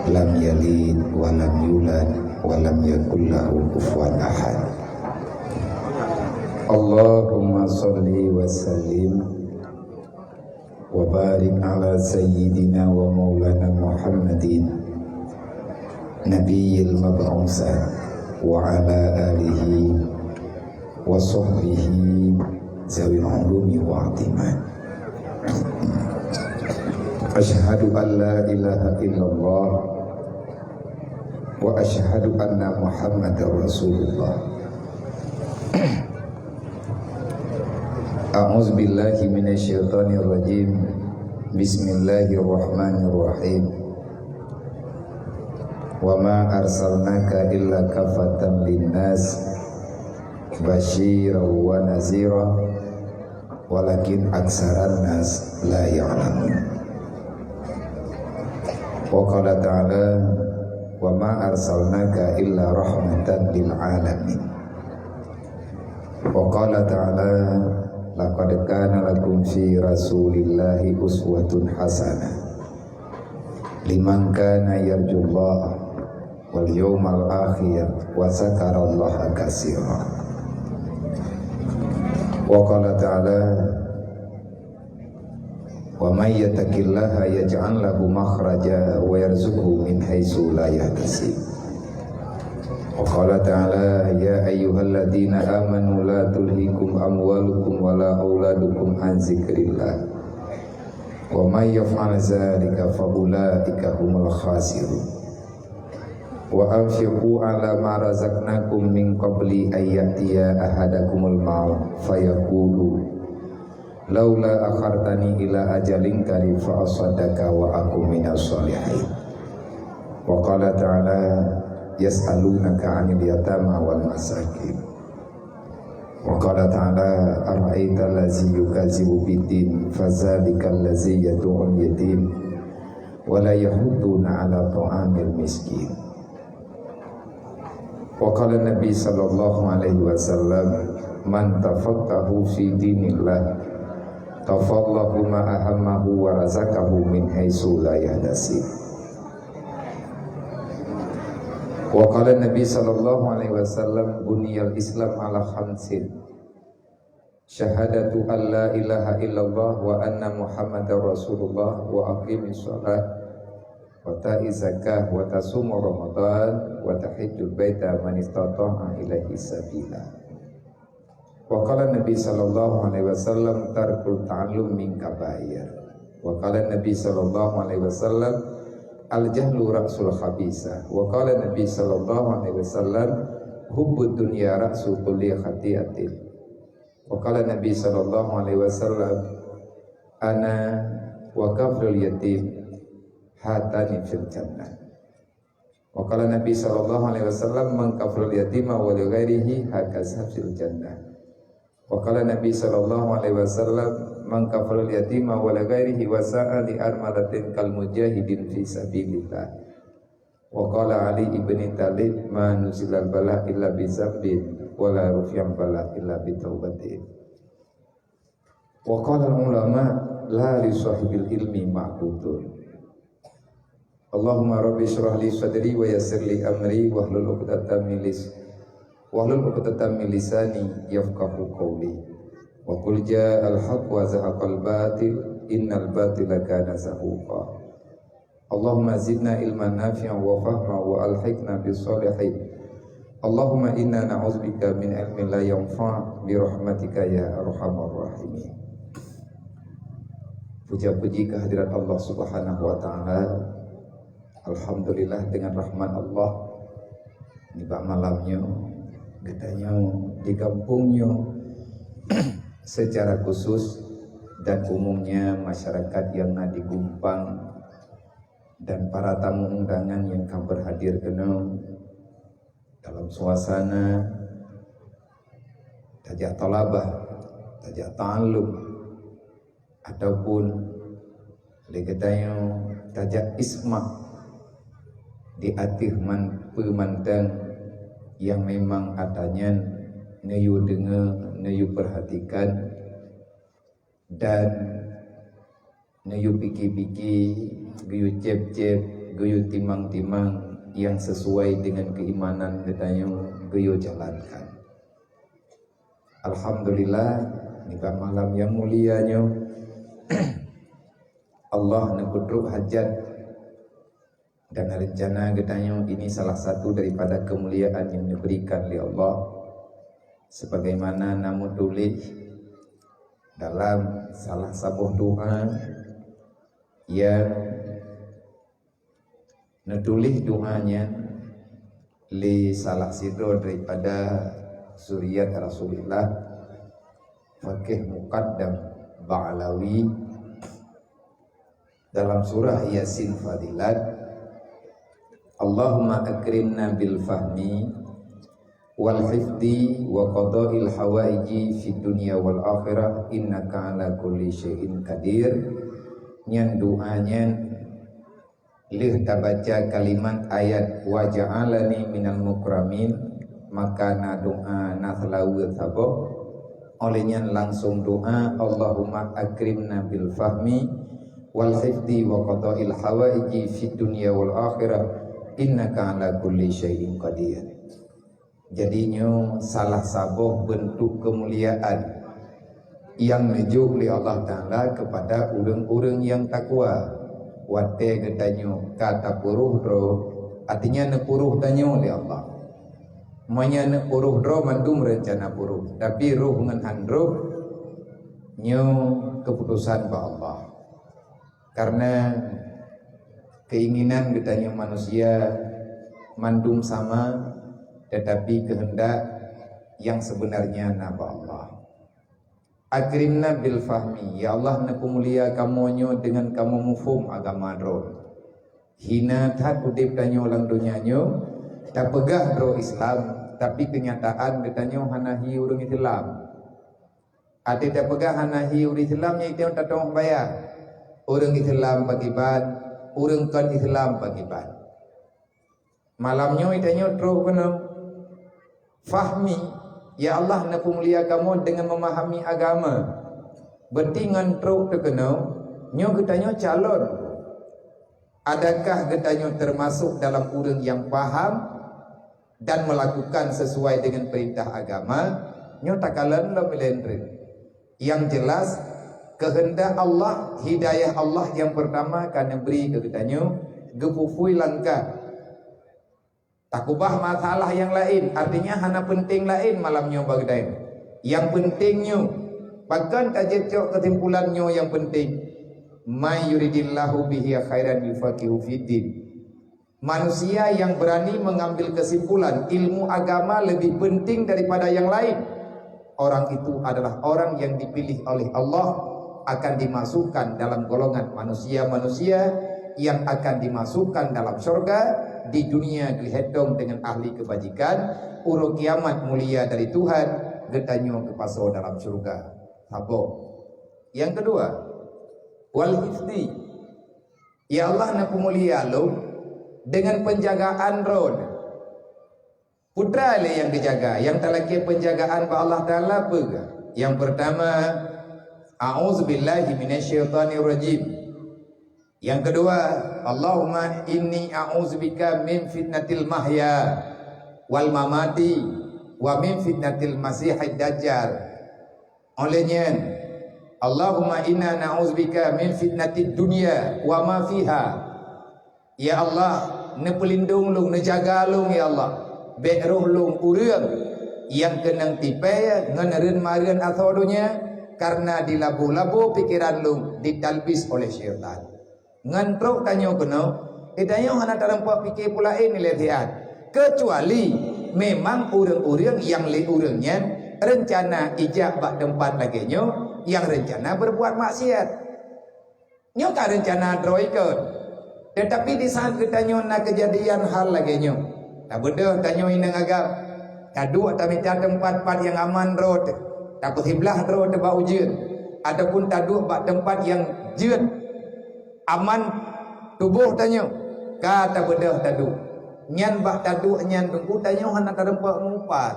lam yalid wa lam yulad wa lam yakul lahu kufuwan ahad. Allahumma sholli wa sallim wa barik ala sayyidina wa maulana Muhammadin nabiyil mab'usa wa ala alihi wa sahbihi zawil ulumi wa atiman. Asyhadu an la ilaha illallah wa asyhadu anna Muhammadar Rasulullah. A'udzu billahi minasyaitonir rajim. Bismillahirrahmanirrahim. Wa ma arsalnaka illa kafatan linnas basyiran wa nazira walakin aksaran nas la ya'lamun. Wa qala ta'ala wa ma arsalnaka illa rahmatan lil alamin. Wa qala ta'ala laqad kana lakum fi rasulillahi uswatun hasanah liman kana yarjullaha wal yawmal akhir wa zakarallaha katsira. Wa qala ta'ala wa may yattaqillaha yaj'al lahu makhraja wa yarzuqhu min haitsu la yahtasib. Wa qala ta'ala ya ayyuhalladzina amanu la tulhikum amwalukum wala auladukum an dzikrillah wa may yaf'al dzalika fa ulaika humul khasirun. Wa anfiqu ala ma razaqnakum min qabli ayyatiya ahadakumul maut fayaqulu laula akhartani ila ajalin qarib fa asaddaka wa akum minas sholihin. Wa qala ta'ala yas'alunaka 'anil yatama wal masakin. Wa qala ta'ala ara'aita allazi yukadzibu biddin fadzalika allazi yad'ul yatim wa la yahudduna 'ala ta'amil miskin. Wa qala Nabi sallallahu alaihi wasallam man tafaqqahu fi dinillah tafallahu ma ahammahu wa razaqahu min haitsu la yahtasib. Wa qala Nabi sallallahu alaihi wasallam buniyal Islam ala khamsin syahadatu an la ilaha illallah wa anna Muhammadar Rasulullah wa aqimis shalah wa ta'iz zakah wa tasumur ramadan wa tahijjul baita man istata'a ilaihi sabila. Wa qala Nabi sallallahu alaihi wasallam tarkul ta'allum min kabair. Wa qala Nabi sallallahu alaihi wasallam al-jahlu ra'sul khabisa. Wa qala Nabi sallallahu alaihi wasallam hubbud dunya ra'su kulli khati'atin. Wa qala Nabi sallallahu alaihi wasallam ana wa kafrul yatim hatani fil jannah. Wa qala Nabi sallallahu alaihi wasallam man kafrul yatima wa li ghairihi hakaza fil jannah. Wa qala Nabi sallallahu alaihi wasallam man kafalal yatima wa la ghairihi wa sa'a li armalatin kal mujahidin fi sabilillah. Wa qala Ali ibn Talib ma nusilal bala illa bi zambin wa la rufyan bala illa bi taubatin. Wa qala ulama la li sahibil ilmi ma'budun. Allahumma rabbi shrah li sadri wa yassir li amri wa hlul 'uqdatam min lisani yafqahu qawli. Wa qul ja'al haqq wa zahaqal batil innal batila kana zahuqa. Allahumma zidna ilman nafi'an wa fahma wa alhiqna bis sholihin. Allahumma inna na'udzubika min ilmin la yanfa' bi rahmatika ya arhamar rahimin. Puja-puji kehadirat Allah Subhanahu wa taala. Alhamdulillah dengan rahmat Allah di malamnya katanya di kampungnya secara khusus dan umumnya masyarakat yang nadi Gumpang dan para tamu undangan yang akan berhadir kena dalam suasana tajak talabah, tajak ta'allum ataupun legetanya tajak isma di atih pemandang yang memang adanya neyu dengar, neyu perhatikan dan neyu piki-piki, geyu cep-cep geyo timang-timang yang sesuai dengan keimanan katanya geyo jalankan. Alhamdulillah di malam yang mulianya Allah nekudruk hajat dan rencana katanya ini salah satu daripada kemuliaan yang diberikan oleh Allah, sebagaimana namun tulis dalam salah sebuah doa yang nulis doanya li salah sidro daripada zuriat Rasulullah Fakih Muqaddam Ba'alawi dalam surah Yasin Fadilat, Allahumma akrimna bil fahmi wal hifdi wa qada'il hawaiji fid dunya wal akhirah innaka ala kulli syai'in qadir. Nyan doanya lih baca kalimat ayat wa ja'alani minal mukramin, maka na doa nathlau thabah olehnya langsung doa Allahumma akrimna bil fahmi wal hifdi wa qada'il hawaiji fid dunya wal akhirah innaka ala kulli syai'in qadir. Jadinya salah sabuh bentuk kemuliaan yang menuju oleh Allah Ta'ala kepada orang-orang yang takwa. Wate katanya kata puruh dro, artinya nepuruh tanyo oleh Allah. Manya nepuruh dro mandum rencana puruh, tapi ruh ngan handruh nyo keputusan ba Allah. Karena keinginan katanya manusia mandum sama, tetapi kehendak yang sebenarnya naba Allah. Akrimna bil fahmi, ya Allah naku mulia kamonyo dengan kamu mufhum agama dro. Hina tak udip tanyo lang dunyanyo, tak pegah dro Islam, tapi kenyataan katanya hanahi urang Islam. Ati tak pegah hanahi urang Islam nya itu tak tong bayar. Urang Islam pagiban, urang kan Islam pagiban. Malamnya itanya dro kena fahmi, ya Allah naku mulia kamu dengan memahami agama. Berarti ngan truk terkenal nyo getanyo calon. Adakah getanyo termasuk dalam orang yang paham dan melakukan sesuai dengan perintah agama? Nyo takalan lo melendri. Yang jelas kehendak Allah, hidayah Allah yang pertama kan beri ke getanyo gepufui langkah. Takubah masalah yang lain, artinya hana penting lain malamnya bagdain. Yang pentingnya bahkan tajecok kesimpulannya yang penting. May yuridillahu bihi khairan yufaqihu fiddin. Manusia yang berani mengambil kesimpulan ilmu agama lebih penting daripada yang lain, orang itu adalah orang yang dipilih oleh Allah, akan dimasukkan dalam golongan manusia-manusia yang akan dimasukkan dalam surga. Di dunia dihedong dengan ahli kebajikan, urut kiamat mulia dari Tuhan, getanyo kepaso dalam surga. Sabo. Yang kedua, wal hifdi, ya Allah naku mulia lo dengan penjagaan road. Putra le yang dijaga, yang talaki penjagaan ba Allah Taala pega. Yang pertama, a'udzubillahi minasyaitonirrajim. Yang kedua, Allahumma inni a'udzubika min fitnatil mahya wal mamati wa min fitnatil masihid dajjal. Olehnya, Allahumma inna na'udzubika min fitnatid dunya wa ma fiha. Ya Allah, ne pelindung lung, ne jaga lung ya Allah. Be roh lung urang yang kenang tipe ngan reun mareun athodonya karena dilabu-labu pikiran lung ditalbis oleh syaitan. Ngantrok tanyo kena, itanyo hana tarempa pikir pula ini lihat. Kecuali memang urang-urang yang li urangnya rencana ijak bak tempat lagi nyo, yang rencana berbuat maksiat. Nyo ka rencana droikot. Tetapi di saat kita nyo nak kejadian hal lagi nyo, tak bedah tanyo inang agam. Kadu atau minta tempat yang aman road, takut hiblah road bak ujian, ataupun tadu bak tempat yang jut. Aman tubuh tanyo kata bedah tadu nyan bak tadu nyan tunggu tanyo hana tarempa ngumpat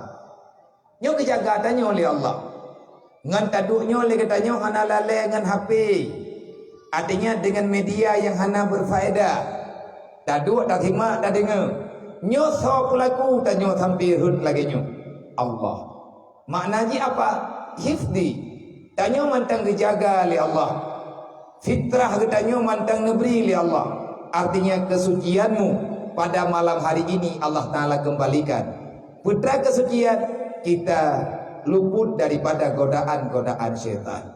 nyo kejaga tanyo oleh Allah ngan tadu nyo le tanyo hana lale ngan HP, artinya dengan media yang hana berfaedah. Tak duk tak simak tak dengar. Nyo so pelaku tak nyo sampai hud lagi nyo. Allah. Maknanya apa? Hifdi. Tak nyo mantang dijaga oleh Allah. Fitrah kita nyo mantang neberi oleh Allah. Artinya kesucianmu pada malam hari ini Allah Ta'ala kembalikan. Putra kesucian kita luput daripada godaan-godaan syaitan.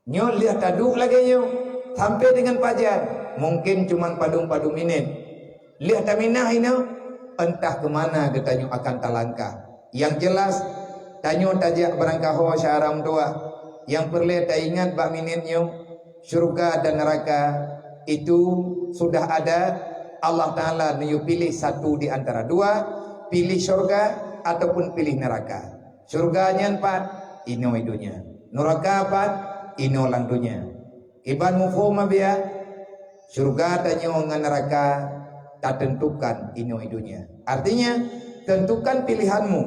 Nyo lihat taduk lagi nyo sampai dengan pajan mungkin cuma padung-padung minit. Lihat taminah ini entah kemana kita nyo akan talangkah. Yang jelas tanyo tajak berangkaho syaram tua. Yang perlu tak ingat bak minit nyo syurga dan neraka itu sudah ada. Allah Ta'ala nyo pilih satu di antara dua, pilih syurga ataupun pilih neraka. Syurganya 4 ino idunya, neraka 4 ino landunya. Iban mufhum biya syurga tanyo ngan neraka tak tentukan ino idunya. Artinya tentukan pilihanmu.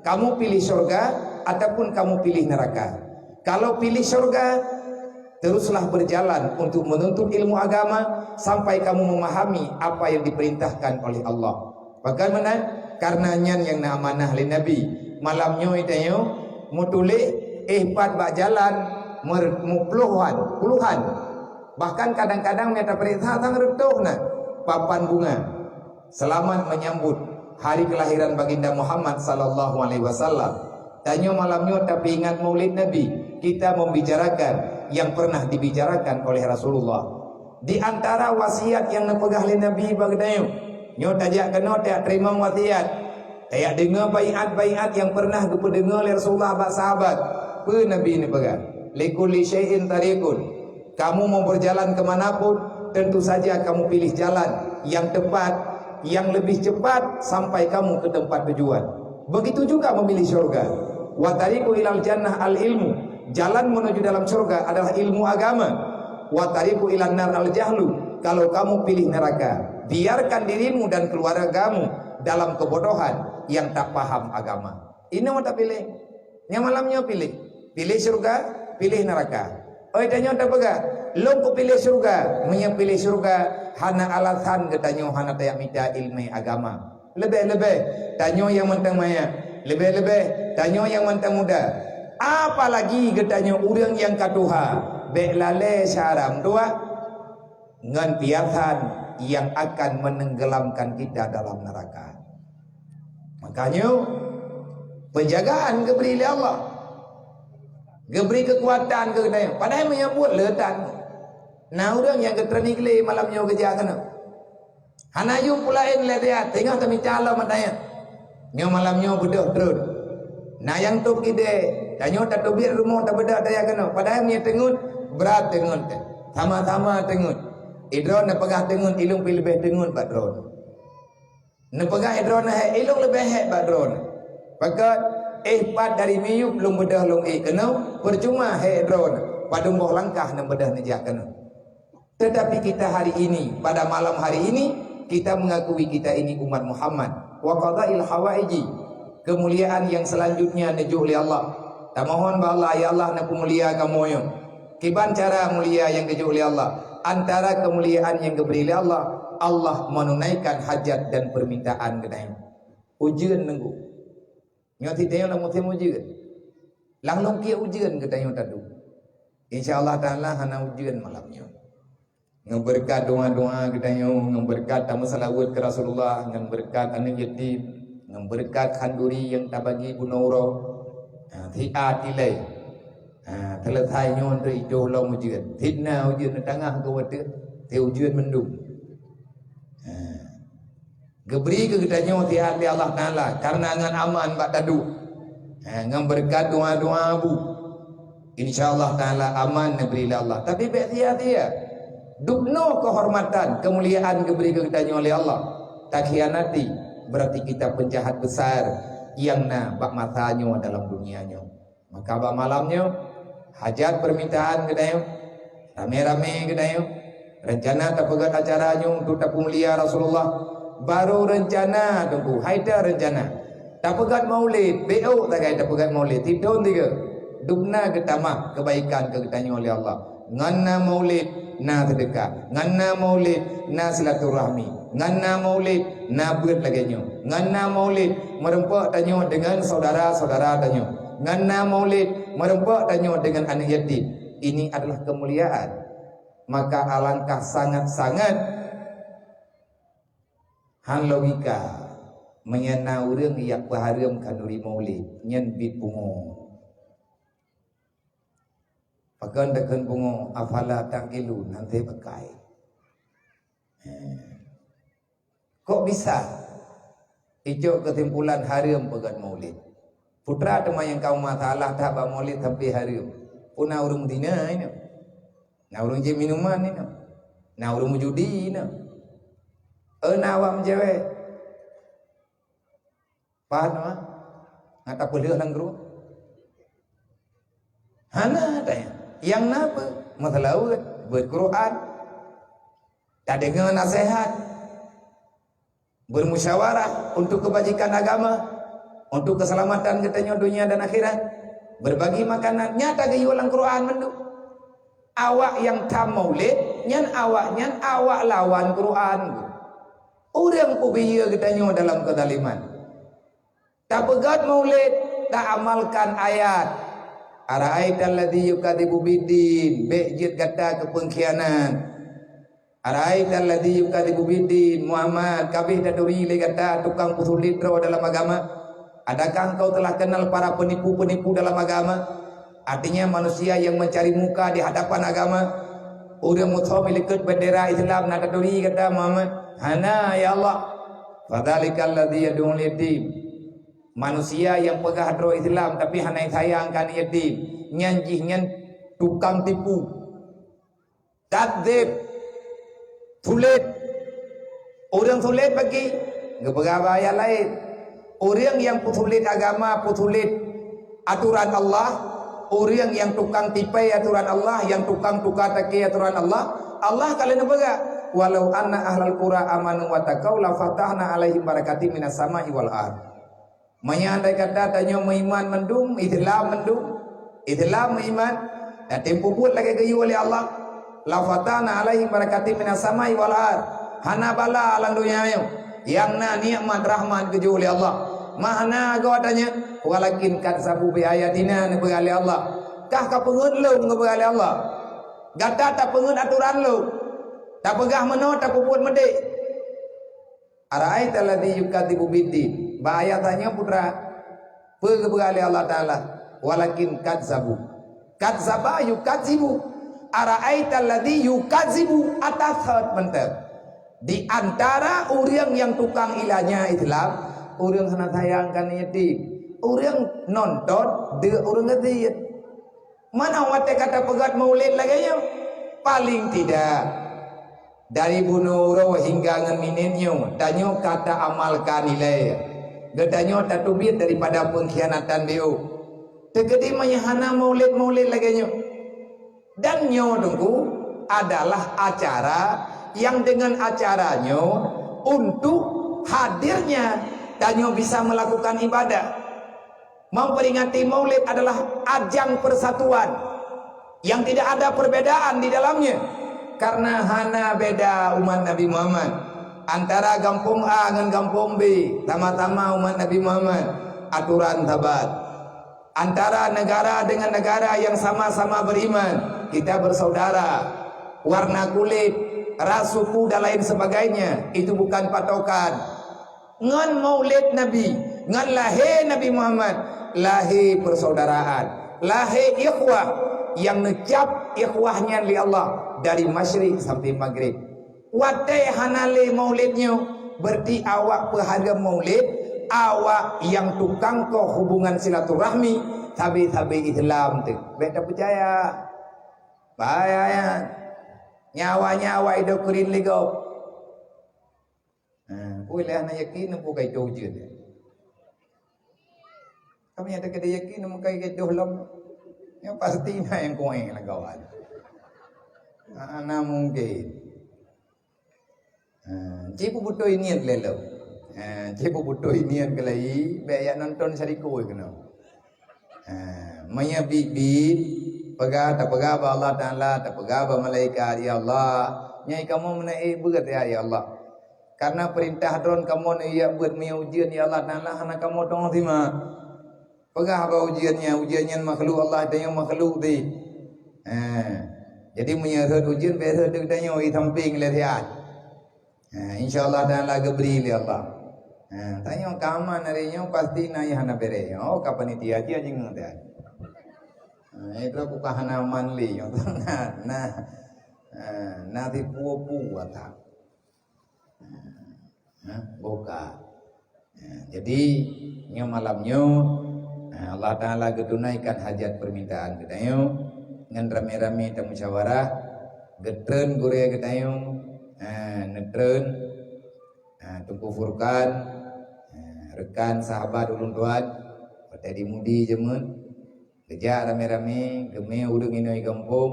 Kamu pilih syurga ataupun kamu pilih neraka. Kalau pilih syurga, teruslah berjalan untuk menuntut ilmu agama sampai kamu memahami apa yang diperintahkan oleh Allah. Bagaimana? Karenanya yang amanah oleh Nabi malamnya itu mutulih pat bak jalan puluhan. Bahkan kadang-kadang mereka perintah tang retuh na papan bunga selamat menyambut hari kelahiran baginda Muhammad sallallahu alaihi wasallam. Tanya malamnya tapi ingat Maulid Nabi, kita membicarakan yang pernah dibicarakan oleh Rasulullah. Di antara wasiat yang nepegah oleh Nabi bagdayo, nyo tajak kena tak terima wasiat. Tak dengar baiat-baiat yang pernah dipendengar oleh Rasulullah bak sahabat. Pe Nabi ni pegang. Likulli syai'in tariqun. Kamu mau berjalan kemanapun, tentu saja kamu pilih jalan yang tepat, yang lebih cepat sampai kamu ke tempat tujuan. Begitu juga memilih syurga. Wa tariqu ilal jannah al ilmu. Jalan menuju dalam surga adalah ilmu agama. Wa tariqu ilan nar al jahlu. Kalau kamu pilih neraka, biarkan dirimu dan keluargamu dalam kebodohan yang tak paham agama. Ini mau tak pilih. Yang malamnya pilih. Pilih surga, pilih neraka. Oh tanya tak pegah. Long ku pilih surga, punya pilih surga hana alasan katanya hana tak minta ilmu agama. Lebih-lebih tanya yang mentang maya. Lebih-lebih tanya yang mentang muda. Apalagi katanya orang yang katuha beklale syaram tua ngan piatan yang akan menenggelamkan kita dalam neraka. Makanya penjagaan diberi oleh Allah, diberi kekuatan ke kita. Padahal menyambut letan. Nah orang yang keternikli malamnya kerja kena. Hanayu pulain letia tengah kami calo matanya. Nyo malamnya bedah terus. Nah yang tu kita tanyo tak tubir rumah tak bedah daya kena. Padahal nya tengut berat tengut. Sama-sama tengut. Idron nak pegah tengut ilung lebih tengut bak drone. Nak pegah idron nak ilung lebih hek bak drone. Pakat pat dari miyup belum bedah long kena percuma hek drone. Padung boh langkah nak bedah nejak kena. Tetapi kita hari ini, pada malam hari ini, kita mengakui kita ini umat Muhammad. Wa qada'il hawaiji, kemuliaan yang selanjutnya nejuh li Allah. Tak mohon ba Allah, ya Allah nak mulia kamu yo. Kiban cara mulia yang nejuh li Allah. Antara kemuliaan yang diberi li Allah, Allah menunaikan hajat dan permintaan kedai. Ujian nunggu. Nyoti tanya lah musim ujian. Lang nongki ujian kedai tadu. Insyaallah taala hana ujian malamnya. Ngeberkat doa-doa kita yang ngeberkat tamu salawat ke Rasulullah, ngeberkat anak yatim, ngeberkat khanduri yang tak bagi bunauro, thiat ilai, terletai nyon tu ijo long ujian, thitna ujian tengah ke wate, te ujian mendung. Geberi ke kita nyon thiat li Allah Taala, karena ngan aman bak tadu, ngeberkat doa-doa bu, insyaallah Taala aman negeri Allah. Tapi be thiat-thiat. Dukno kehormatan, kemuliaan diberi kita oleh Allah. Tak khianati, berarti kita penjahat besar yang na bak matanya dalam dunianya. Maka bak malamnya hajat permintaan kita rame-rame kita rencana tak pegat acaranya untuk tak mulia Rasulullah. Baru rencana tunggu, haida rencana. Tak pegat maulid, BO tak pegat maulid. Tidon tiga. Dukna kita mah kebaikan ke kita oleh Allah. nganna maulid na sedekah, nganna maulid na silaturahmi, nganna maulid na beut lagenyo, nganna maulid merempak tanyo dengan saudara-saudara tanyo, nganna maulid merempak tanyo dengan anak yatim. Ini adalah kemuliaan. Maka alangkah sangat-sangat han logika menyana urang yang berharam kanuri maulid nyen bit bungo. Pakan dekan bungo afala tangilun nanti pakai. Kok bisa? Ijo kesimpulan haram pegat maulid. Putra tema yang kau masalah tak ba maulid tapi haram. Puna urung dina ini. Na urung je minuman ini. Na urung judi ini. Awam cewek. Paham mah? Ngata pelih lang guru. Hana tanya. Yang napa? Masalah berquran. Tak dengar nasihat. Bermusyawarah untuk kebajikan agama, untuk keselamatan katanya dunia dan akhirat. Berbagi makanan. Nyata gayu lang Quran mendu. Awak yang tak maulid, nyan awak lawan Quran. Orang kubiya katanya dalam kedaliman. Tak pegat maulid, tak amalkan ayat. Ara'aital ladzi yukadzibu biddin, bejit kata kepengkhianat. Ara'aital ladzi yukadzibu biddin, Muhammad kabeh daduri le kata tukang pusulit dalam agama. Adakah engkau telah kenal para penipu-penipu dalam agama? Artinya manusia yang mencari muka di hadapan agama. Orang mutham ikut bendera Islam nak daduri kata Muhammad. Hana ya Allah. Fadzalikal ladzi yad'ul yatim. Manusia yang pegang hadro Islam tapi hanai sayangkan yatim, nyan tukang tipu, takdzib, sulit. Orang sulit bagi ngepegawai ayat lain. Orang yang putulit agama, putulit aturan Allah, orang yang tukang tipai aturan Allah, yang tukang tukar-taki aturan Allah, Allah kalian pegang. Walau anna ahlal qura amanu wa taqaw la fatahna alaihim barakatim minas sama'i wal ardh. Menyandai kata tanya meiman mendung, Islam mendung, Islam meiman, dan tempoh buat lagi gayu oleh Allah. La fatana alaihim barakatim minas samai wal ard. Hana bala alang dunia yang na nikmat rahmat gayu oleh Allah. Mahana go adanya, walakin kadzabu bi ayatina ni begali Allah. Kah ka pengen lu ngebegali Allah. Gata tak pengen aturan lu. Tak pegah meno tak puput medek. Ara'aita alladzi yukadzibu biddin. Bahaya tanya putra pegegali Allah Ta'ala. Walakin kadzabu. Kadzaba yukadzibu. Ara'aita alladzi yukadzibu atasat bentar. Di antara orang yang tukang ilahnya Islam, orang sana sayangkan yatim, orang nonton de orang ngerti. Mana wate kata pegat maulid lagi paling tidak dari bunuh roh hingga ngeminenyo tanyo kata amalkan nilai gedanyo tatubit daripada pengkhianatan bio tegedi menyahana maulid lagi nyo dan nyo tunggu adalah acara yang dengan acaranya untuk hadirnya tanyo bisa melakukan ibadah. Memperingati maulid adalah ajang persatuan yang tidak ada perbedaan di dalamnya. Karena hana beda umat Nabi Muhammad antara kampung A dengan kampung B, sama-sama umat Nabi Muhammad, aturan tabat. Antara negara dengan negara yang sama-sama beriman, kita bersaudara. Warna kulit, ras suku dan lain sebagainya, itu bukan patokan. Ngan maulid Nabi, ngan lahir Nabi Muhammad, lahir persaudaraan, lahir ikhwah yang ngecap ikhwahnya li Allah dari masyrik sampai maghrib. Watai hanale maulidnya berarti awak peharga maulid, awak yang tukang ko hubungan silaturahmi tabi-tabi Islam tu. Beta percaya. Bahaya nyawa-nyawa itu kurin ligo. Boleh ana yakin po kay dojud. Kami ada kada yakin mo kay dohlam. Yang pasti na yang kuing lagawan. Ana mungkin. Cipu butuh niat lelo. Cipu butuh niat kelai, beya nonton sariko kena. Maya bibit pegah tak pegah ba Allah Taala, tak pegah ba malaikat ya Allah. Nyai kamu menai berat ya Allah. Karena perintah dron kamu ni ya buat me ujian ya Allah Taala hana kamu tong sima. Pegah ba ujiannya makhluk Allah dan yang makhluk di. Jadi menyerah ujian biasa deuk danyo i samping le thiat. Insyaallah Taala gebri ya Allah. Tanya kaman harinya pasti naya hana bere. Oh kapan itia dia jeung teh. Itu aku kahana manli yo. Nah di puo-puo ta. Boka. Jadi nya malamnya Allah Taala getunaikan hajat permintaan gedayo ngan rame-rame teu musyawarah getreun gure gedayo netreun tungku furkan rekan sahabat ulun tuan pada dimudi jemun kerja rame-rame geme udung inoi kampung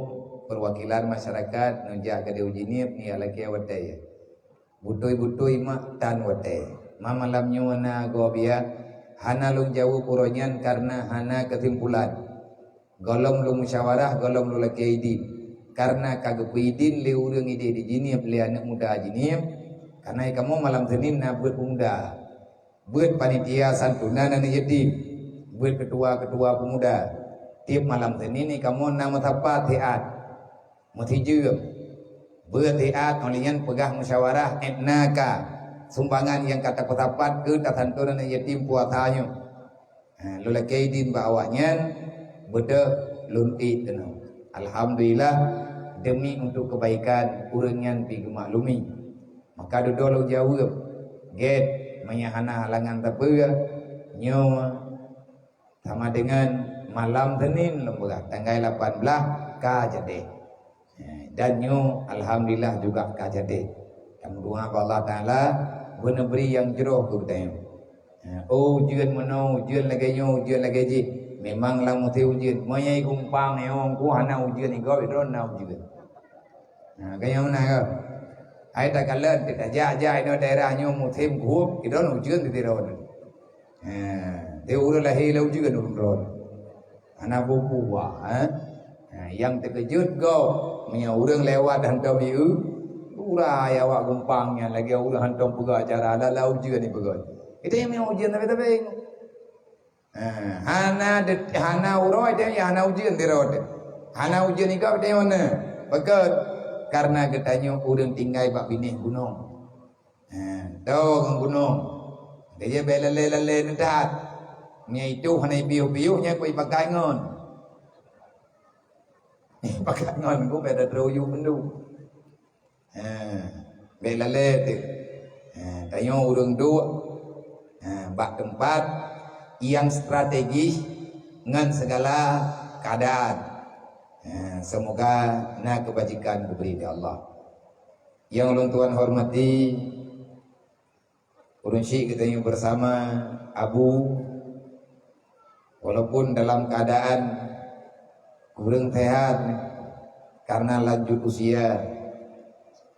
perwakilan masyarakat nujak ke diujinip ni alaki awate butoi-butoi mak tan wate mamalamnya wana gobia hana lung jauh puronyan karena hana kesimpulan golong lu musyawarah golong lu laki idin karena kagak idin li udung ide di jinip li anak muda jinip karena kamu malam Senin na buat pemuda buat panitia santunan dan yatim buat ketua-ketua pemuda tiap malam Senin ni kamu nama tapat hiat mutijum buat hiat olian pegah musyawarah etnaka sumbangan yang kata ketapat ke santunan dan yatim puatanyo lulaki din bawanya beda lunti tenang alhamdulillah demi untuk kebaikan urengan pi maklumi maka dodol jawab get menyahana halangan tapeu nyo sama dengan malam Senin lembah tanggal 18 ka jadi dan nyo alhamdulillah juga ka jadi kami doa Allah Taala beneberi yang jeroh ku tayang ujian meno ujian lagi nyo ujian lagi ji memang lang muti ujian mayai kumpang neong ku hana ujian ni go idron na ujian kaya mana ka ai ta kalan ta ja no daerahnya mutim group idron ujian di ron dia udah lahir lau juga nurun anak bubu yang terkejut go punya orang lewat hantam iu ura ya wak gumpangnya lagi udah hantam puga acara ada lau juga ni puga itu yang mau ujian tapi hana uroi dia hana ujian di road hana ujian ni kau dia mana betul karena katanya orang tinggal pak bini gunung tahu gunung dia belale ndat nya itu hana biu-biu nya ku pakai ngon pakai ngon ku beda teruyu bendu belale tu tayo urang dua bak tempat yang strategis dengan segala keadaan semoga na kebajikan diberi dari Allah yang ulun tuan hormati urun syik kita yang bersama Abu walaupun dalam keadaan kurang sehat karena lanjut usia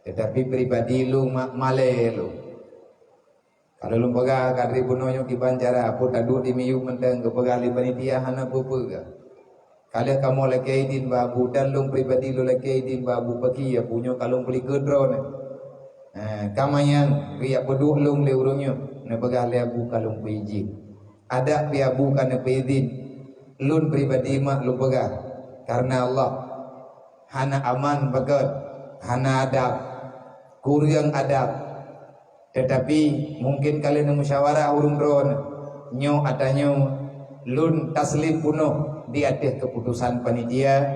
tetapi pribadi lu male lu kalau lu pegah kadri punoyo di bancara apa tadu di miyu menteng ke pegali panitia hana pupega kalau kamu lagi idin babu dan lu pribadi lu lagi idin babu pagi ya punyo kalau beli gedron kamayan biya peduh lu le urunyo ne pegali abu kalau izin ada biya bukan ne izin lu pribadi mak lu pegah karena Allah hana aman bagat hana adab kurang adab tetapi mungkin kalian musyawarah urung ron nyo atanyo lun taslim punuh di atas keputusan panitia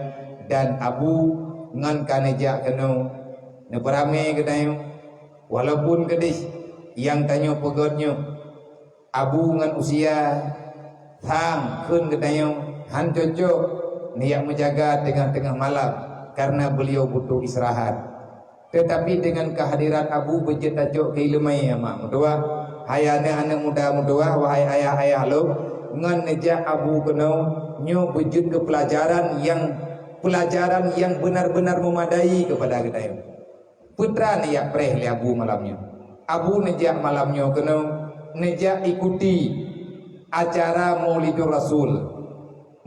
dan abu ngan kaneja keno neperame kedayo walaupun kedis yang tanyo pegodnyo abu ngan usia sang kun kedayo han cocok niat menjaga tengah-tengah malam karena beliau butuh istirahat. Tetapi dengan kehadiran Abu bejet tajuk keilmai ya mak mutua hayane anak muda mutua wahai ayah-ayah lo ngan neja Abu keno nyo bejet ke pelajaran yang benar-benar memadai kepada kita. Putra ni ya preh li Abu malamnya. Abu neja malamnya keno neja ikuti acara Maulidur Rasul.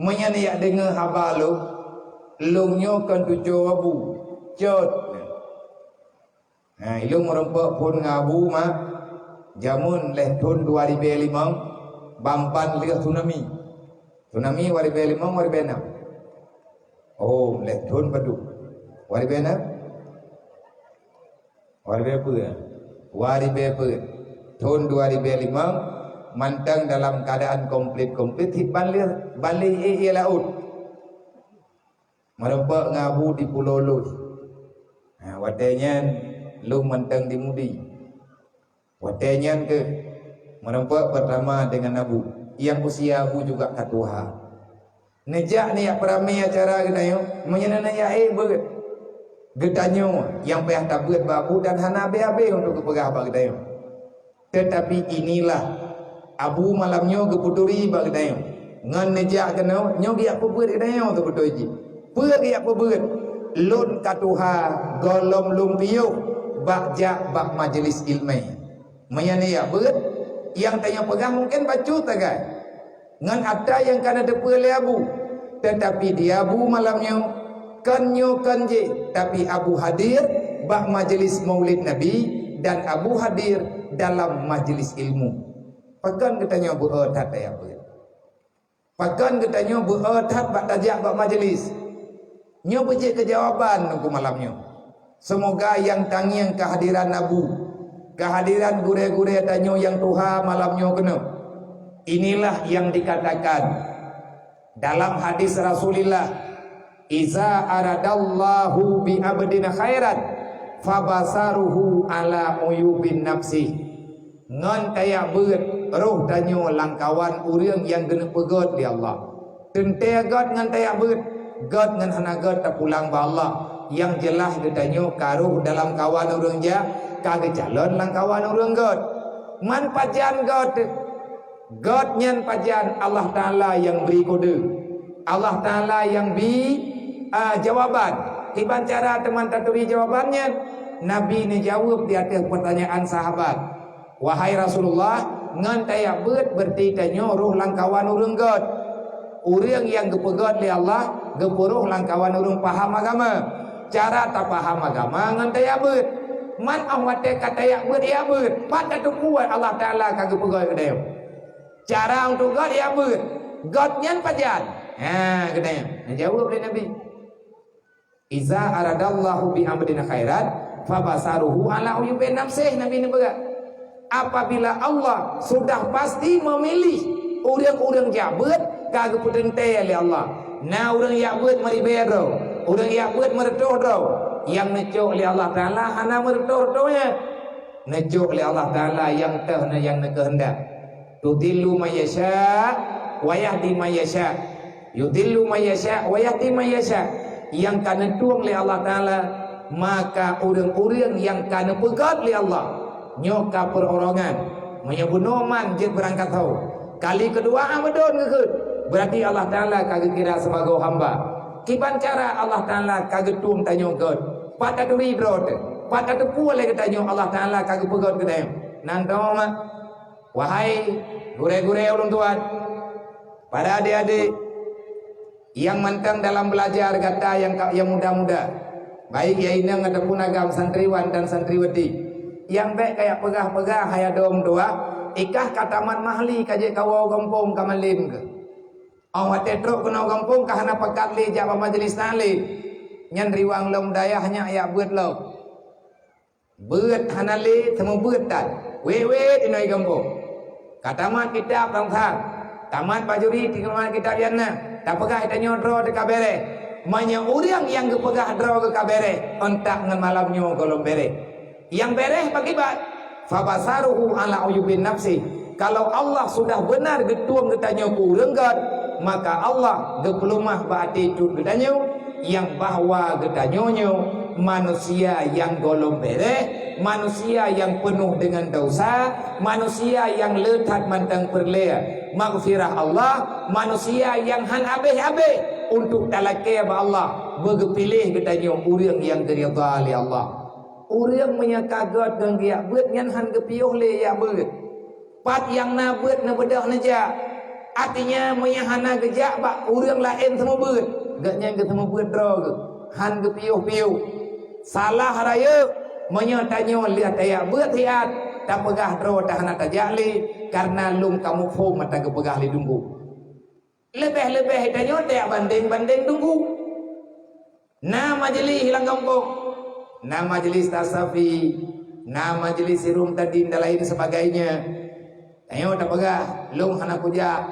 Menyani ya dengar habalo Lungnya kan tujuh abu Jod. Nah ilung merempak pun ngabu mah jamun leh tahun 2005 Bampan lihat tsunami. Tsunami 2005 2006. Oh leh tahun padu 2006 2006 tahun 2005 mantang dalam keadaan komplit hit balik laut merempak ngabu di Pulau Lus. Nah, watenya lu mantang di Mudi. Watenya ke merempak pertama dengan Abu. Yang usia Abu juga katuha. Nejak ni yang peramai acara gedayo, menyenana ya beget. Gedanyo yang payah tabut babu dan hana be untuk kepegah bagdayo. Tetapi inilah Abu malamnya keputuri bagdayo. Ngan nejak kenau nyogi apa buat gedayo tu betul ji. Pergi apa buat lun katuha golom lumpio bak majlis ilmu. Mayane ya buat yang tanya pegang mungkin bacu tagai. Ngan ada yang kana depa le Abu. Tetapi dia Abu malamnya kanyo kanje tapi Abu hadir bak majlis Maulid Nabi dan Abu hadir dalam majlis ilmu. Pakan katanya berat ya buat. Pakan katanya berat bak tajak bak majlis. Nyo bejek kejawaban nunggu malamnya. Semoga yang tangiang kehadiran Abu, kehadiran gure-gure tanyo yang Tuhan malamnya kena. Inilah yang dikatakan dalam hadis Rasulullah, iza aradallahu bi abdin khairan fabasaruhu ala uyubin nafsi. Ngan kaya beut roh tanyo langkawan urang yang kena pegot di Allah. Tente god ngan kaya beut God dengan hana God tak pulang ba Allah yang jelas gedanyo karuh dalam kawan urang ja kage calon lang kawan urang God man pajan God nyan pajan Allah Taala yang beri kode Allah Taala yang beri jawaban tiban cara teman taturi jawabannya Nabi ni jawab di atas pertanyaan sahabat wahai Rasulullah ngan taya beut berarti tanyo ruh lang kawan urang God urang yang gepegot li Allah gepuruh langkawan urang paham agama cara tak paham agama ngan taya beut man awate kataya beut ya beut pada tu kuat Allah Taala kagak pegot kedeu cara untuk God ya beut God nyan pajan kedeu jawab oleh Nabi iza aradallahu bi amrin khairat fabasaruhu ala uyubin nafsih. Nabi ni begat apabila Allah sudah pasti memilih urang-urang jabeut kagak putente oleh Allah. Nah orang yang buat meribero, orang yang buat meretoh yang necok oleh Allah Taala hana meretoh nya, necok oleh Allah Taala yang tehna yang kehendak. Tudillu mayasya, wa yahdi mayasya. Yudillu mayasya, wa yahdi mayasya. Yang kana tuang oleh Allah Taala, maka orang-orang yang kana pegat oleh Allah, nyoka perorangan, menyebunoman je berangkat tahu. Kali kedua amadon ke berarti Allah Ta'ala kagak kira sebagai hamba. Kiban cara Allah Ta'ala kagak tuang tanyo God pada duri brod pada tepu oleh tanyo Allah Ta'ala kagak pegot ke tanyo nantong wahai gure-gure ulun tuan pada adik-adik yang mantang dalam belajar kata yang muda-muda baik ya inang ataupun agam santriwan dan santriwati yang baik kayak pegah-pegah haya dom doa ikah kataman mahli kaje kawau kampung kamalim ke awak tetrok kena kampung kahana pekat li jaba majlis nali nyan riwang lom daya hanya ayak beut lo beut hanali temu beut tan wewe inoi kampung kataman kitab langthang tamat bajuri tinggal kitab yanna tak pegah ita nyodro de kabere manya urang yang gepegah dro ke kabere ontak ngan malamnyo golom bere yang bere pakibat fabasaruhu ala uyubin nafsi. Kalau Allah sudah benar getuang getanya ku renggat, maka Allah geplumah ba attitude getanyo yang bahwa getanyonyo manusia yang golong bere, manusia yang penuh dengan dosa, manusia yang letat mantang perlea maghfirah Allah, manusia yang han abeh-abeh untuk talake ba Allah begepilih getanyo urang yang diridha oleh Allah. Urang menyakagat dengan dia beut ngan han gepiuh le ya beut pat yang na beut na bedah neja artinya menyahana gejak bak urang lain semua beut gaknya ke temu beut dro ke han ke piuh-piuh salah raya menyatanyo lihat aya beut hiat tak pegah dro dah nak tajali karena lum kamu fo mata ke pegah li dunggu lebih-lebih tanyo tak banding-banding dunggu na majlis hilang kampung na majlis tasafi na majlis sirum tadi dan lain sebagainya ayo tak pegah lung anak kuja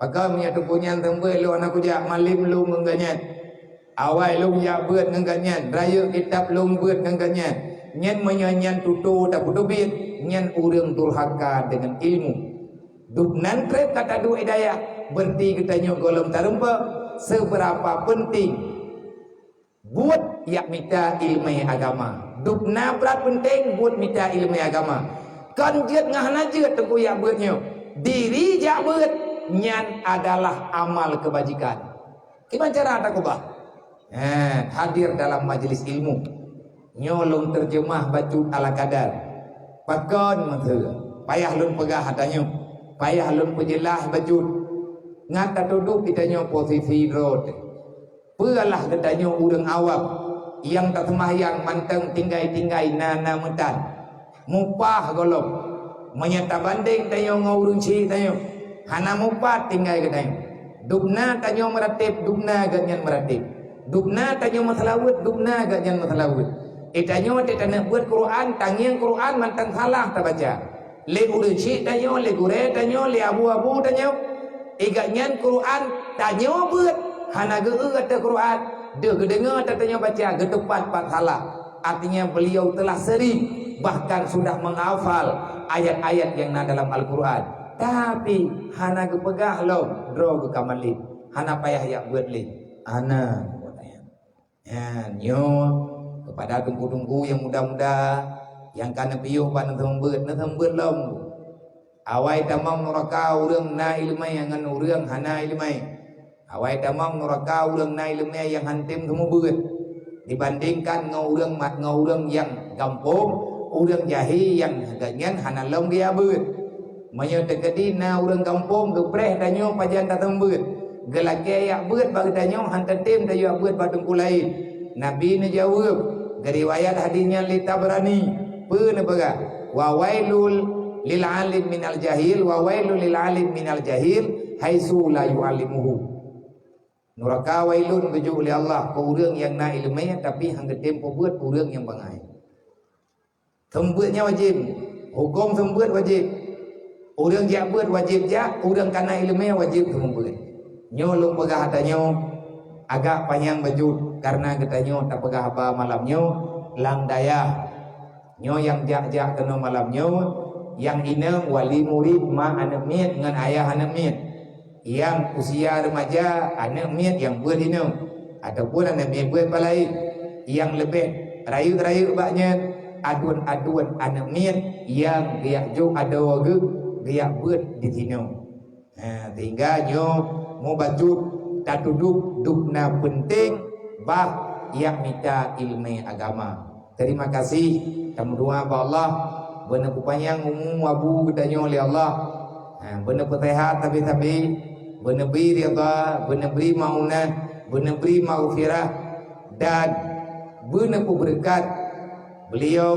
pakai punya tupunyan tembe lu anak kuja malim lu ngengganyan awai lung ya beut ngengganyan raya kitab lung beut ngengganyan nyen menyanyian tutu tak kudubit nyen urang durhaka dengan ilmu duknan krep kata du hidayah berti katanya golong tarempa seberapa penting buat yak mita ilmu agama dukna berat penting buat mita ilmu agama kan jeut ngahna jeut tengku yak beutnya diri jak beut nyan adalah amal kebajikan gimana cara tak kubah hadir dalam majelis ilmu nyolong terjemah bacut ala kadar pakon mentera payah lun pegah hatanya payah lun penjelah bacut ngata duduk kitanya posisi road pelah katanya urang awam yang tak sembahyang manteng tinggai-tinggai nana mentan mupah golong menyata banding tanyo ngurung ci tanyo hana mupah tinggai katanya dubna tanyo meratib dubna ganyan meratib dubna tanyo masalawut dubna ganyan masalawut itanyo tetana buat Quran tangiang Quran mantang salah tak baca le urung ci tanyo le gure tanyo le abu-abu tanyo iganyan Quran tanyo buat hana geu kata Quran dia kedengar katanya baca getepat pat salah artinya beliau telah sering bahkan sudah menghafal ayat-ayat yang ada dalam Al-Quran tapi hana gepegah lo dro ke kamali hana payah yak buat li ana ya nyo kepada tunggu-tunggu yang muda-muda yang kana piuh pan thembeut lom awai tamam neraka urang na ilmai ngan urang hana ilmai awai tamam neraka urang na ilmai yang hantim temu beut dibandingkan ngurang mat ngurang yang kampung urang jahi yang ganyan hana lom dia beut maya tekedi na urang kampung gepreh danyo pajan datang beut gelake yak beut bagi danyo hantatim dayo beut badung lain nabi ne jawab riwayat hadisnya li Tabrani peuna baga wa wailul lil alim minal jahil wa wailul lil alim minal jahil haitsu la yu'allimuhu neraka wailun beju oleh Allah ke urang yang na ilmu tapi hang tempo beut urang yang bangai tembeutnya wajib hukum tembeut wajib urang jak beut wajib jak urang kana ilmu wajib tembeut nyolong pegah hatanyo agak panjang baju karena katanya tak pegah apa malamnya lang daya nyo yang jak-jak kena malamnya yang inang wali murid ma anak miet dengan ayah anak miet yang usia remaja anak miet yang buat inang ataupun anak miet buat balai yang lebih rayu-rayu baknya aduan-aduan anak miet yang dia jo ada wagu dia buat di sini sehingga nyo mau baju tak duduk dukna penting bah yang minta ilmu agama. Terima kasih kamu doa ba Allah benar panjang umum wabu katanya oleh Allah benar sehat tapi benar beri ridha benar beri maunah benar beri maghfirah dan benar berkat beliau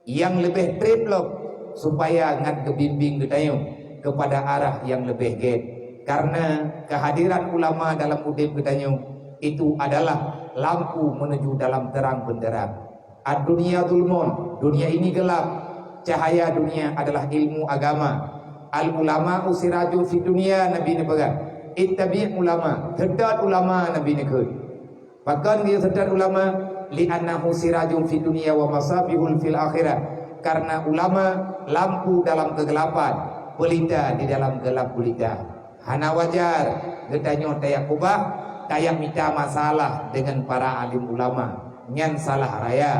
yang lebih triplok supaya ngat kebimbing katanya kepada arah yang lebih get. Karena kehadiran ulama dalam udip katanya itu adalah lampu menuju dalam terang benderang. Ad-dunya zulmun, dunia ini gelap. Cahaya dunia adalah ilmu agama. Al-ulama usiraju fi dunia Nabi ni pegang. Ittabi' ulama, terdat ulama Nabi ni ke. Bahkan dia terdat ulama li'annahu sirajun fi dunia wa masabihul fil akhirah. Karena ulama lampu dalam kegelapan, pelita di dalam gelap gulita. Hana wajar getanyo tayak kubah tayak minta masalah dengan para alim ulama nyan salah raya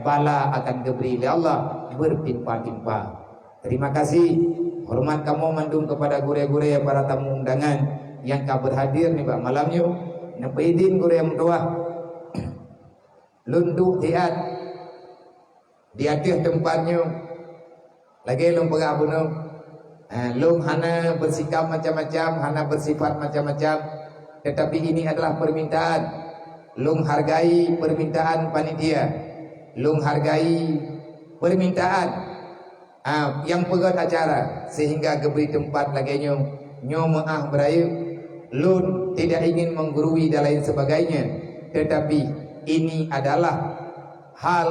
bala akan diberi oleh Allah bertimpa-timpa. Terima kasih hormat kamu mandung kepada gure-gure para tamu undangan yang kau berhadir nih Pak malamnya nepaidin gure yang doa lunduk hiat di atas tempatnya lagi lung pegabunung lung hana bersikap macam-macam, hana bersifat macam-macam. tetapi ini adalah permintaan. Lung hargai permintaan panitia, lung hargai permintaan yang pegat acara, sehingga geberi tempat lagi nyo maah berayu. Lun tidak ingin menggurui dan lain sebagainya, tetapi ini adalah hal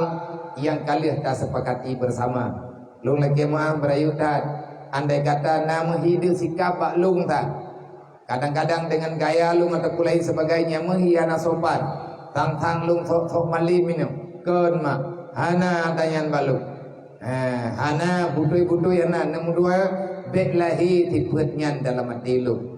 yang kalian tak sepakati bersama. Lung lagi maah berayu tak, andai kata nama hidup sikap pak lung tak, kadang-kadang dengan gaya lung atau lain sebagainya menghiana sopan, tang lung sok malim minum ken mak hana tanyan balu hana budui ana nemu dua bet lahi tipetnya dalam hati lu.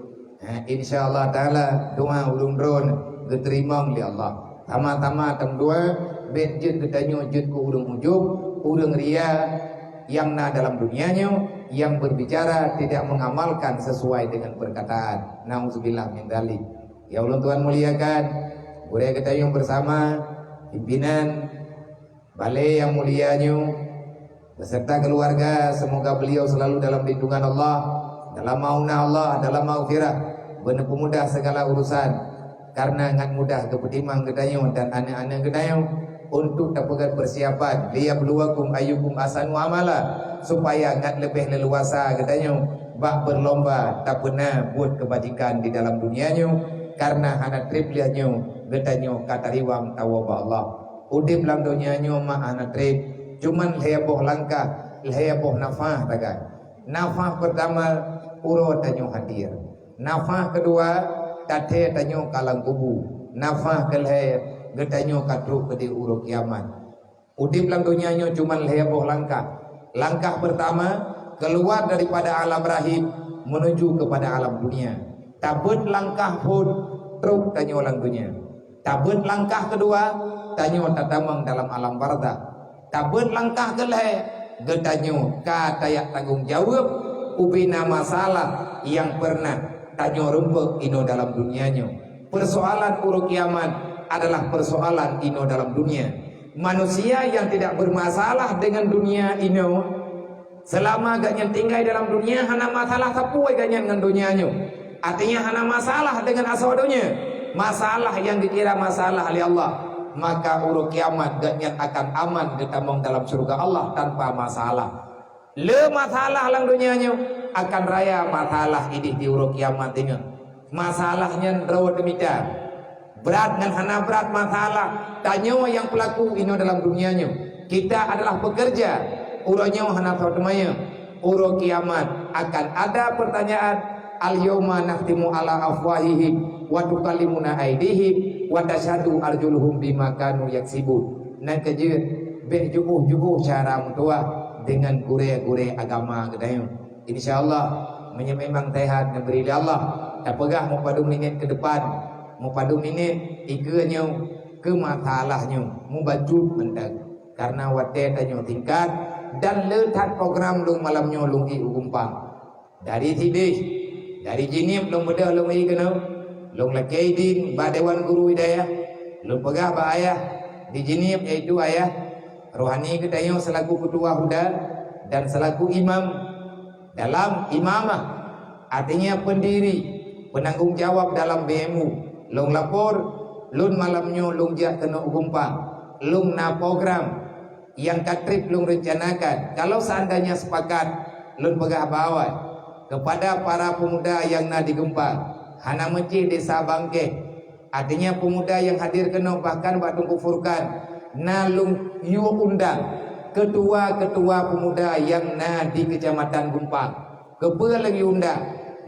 Insyaallah taala doa ulun ron diterima oleh Allah. Tama-tama tem dua bet jin kedanyo jin ku urung ujub urung ria yang dalam dunianya, yang berbicara tidak mengamalkan sesuai dengan perkataan. Nauzubillah min dzalik. Ya Allah Tuhan muliakan, budaya kita yang bersama pimpinan balai yang mulianya beserta keluarga, semoga beliau selalu dalam lindungan Allah, dalam maunah Allah, dalam maghfirah, benar pemudah segala urusan. Karena ngan mudah kepetimang kedayo dan anak-anak kedayo untuk dapat persiapan liyabluwakum ayyukum ahsanu amala, supaya ngat lebih leluasa katanya bak berlomba tak pernah buat kebajikan di dalam dunianya, karena anak trip lihatnya katanya kata riwang tawaba Allah udip dalam dunianya mah anak trip cuman heboh langkah heboh nafah takan. Nafah pertama urut tanyo hadir, nafah kedua tate tanyo kalang kubu, nafah kelih gedanyo kadruk ke di uruk kiamat. Udip dalam dunianya cuma heboh langkah pertama keluar daripada alam rahim menuju kepada alam dunia. Tabut langkah pun truk tanyo alam dunia. Tabut langkah kedua tanyo tatamang dalam alam barzakh. Tabut langkah kelih gedanyo katayak tanggung jawab ubina masalah yang pernah tanyo rumpuk ino dalam dunianya. Persoalan uruk kiamat adalah persoalan ino dalam dunia. Manusia yang tidak bermasalah dengan dunia ino, selama agaknya tinggal dalam dunia hana masalah tapuai agaknya dengan dunianya. Artinya hana masalah dengan asawadonya, masalah yang dikira masalah oleh Allah, maka uruk kiamat agaknya akan aman ketamong dalam surga Allah tanpa masalah. Le masalah dalam dunianya akan raya masalah ini di uruk kiamat ini. Masalahnya rawat demikian. Berat dan hana berat masalah tanyo yang pelaku ino dalam dunianya. Kita adalah pekerja, uronyo hana todmaya. Uro kiamat akan ada pertanyaan, al yauma nakhtimu ala afwahihim wa tukallimuna aydihim wa tashhadu arjuluhum bima kanu yaksibun. Nan kejeut be jubuh cara mutua dengan gure-gure agama kedayo. Insyaallah memang tehat memberi Allah. Tak pegah mau padu minit ke depan, mau padu minit ikenya ke masalahnya mau baju mendak karena wate tanyo tingkat dan letak program lung malamnya lung i umpang dari tidih dari jinim lung bedah lung i kena lung lakaidin ba dewan guru hidayah lung pegah ba ayah di jinim yaitu ayah rohani kedayo selaku ketua huda dan selaku imam dalam imamah, artinya pendiri penanggung jawab dalam BMU. Long lapor lun malamnya lung jak kena gumpang lung na program yang katrip lung rencanakan. Kalau seandainya sepakat lun pegah bawa kepada para pemuda yang na digempang hana meci desa Bangke, artinya pemuda yang hadir kena bahkan batu kufurkan na lung yu undang ketua-ketua pemuda yang na di kecamatan Gumpang kebel lagi undang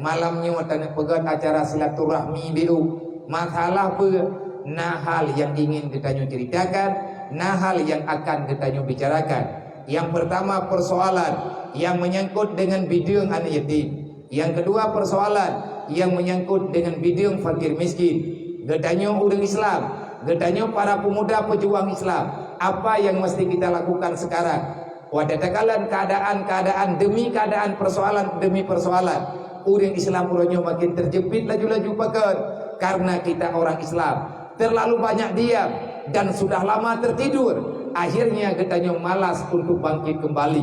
malamnya watana pegat acara silaturahmi biru masalah pe nah hal yang ingin kita ceritakan, nah hal yang akan kita bicarakan. Yang pertama persoalan yang menyangkut dengan bidung anak yatim, yang kedua persoalan yang menyangkut dengan bidung fakir miskin. Gedanya orang Islam, gedanya para pemuda pejuang Islam, apa yang mesti kita lakukan sekarang? Wadadakalan keadaan demi keadaan, persoalan demi persoalan, orang Islam orangnya makin terjepit laju-laju pakai. Karena kita orang Islam terlalu banyak diam dan sudah lama tertidur, akhirnya katanya malas untuk bangkit kembali.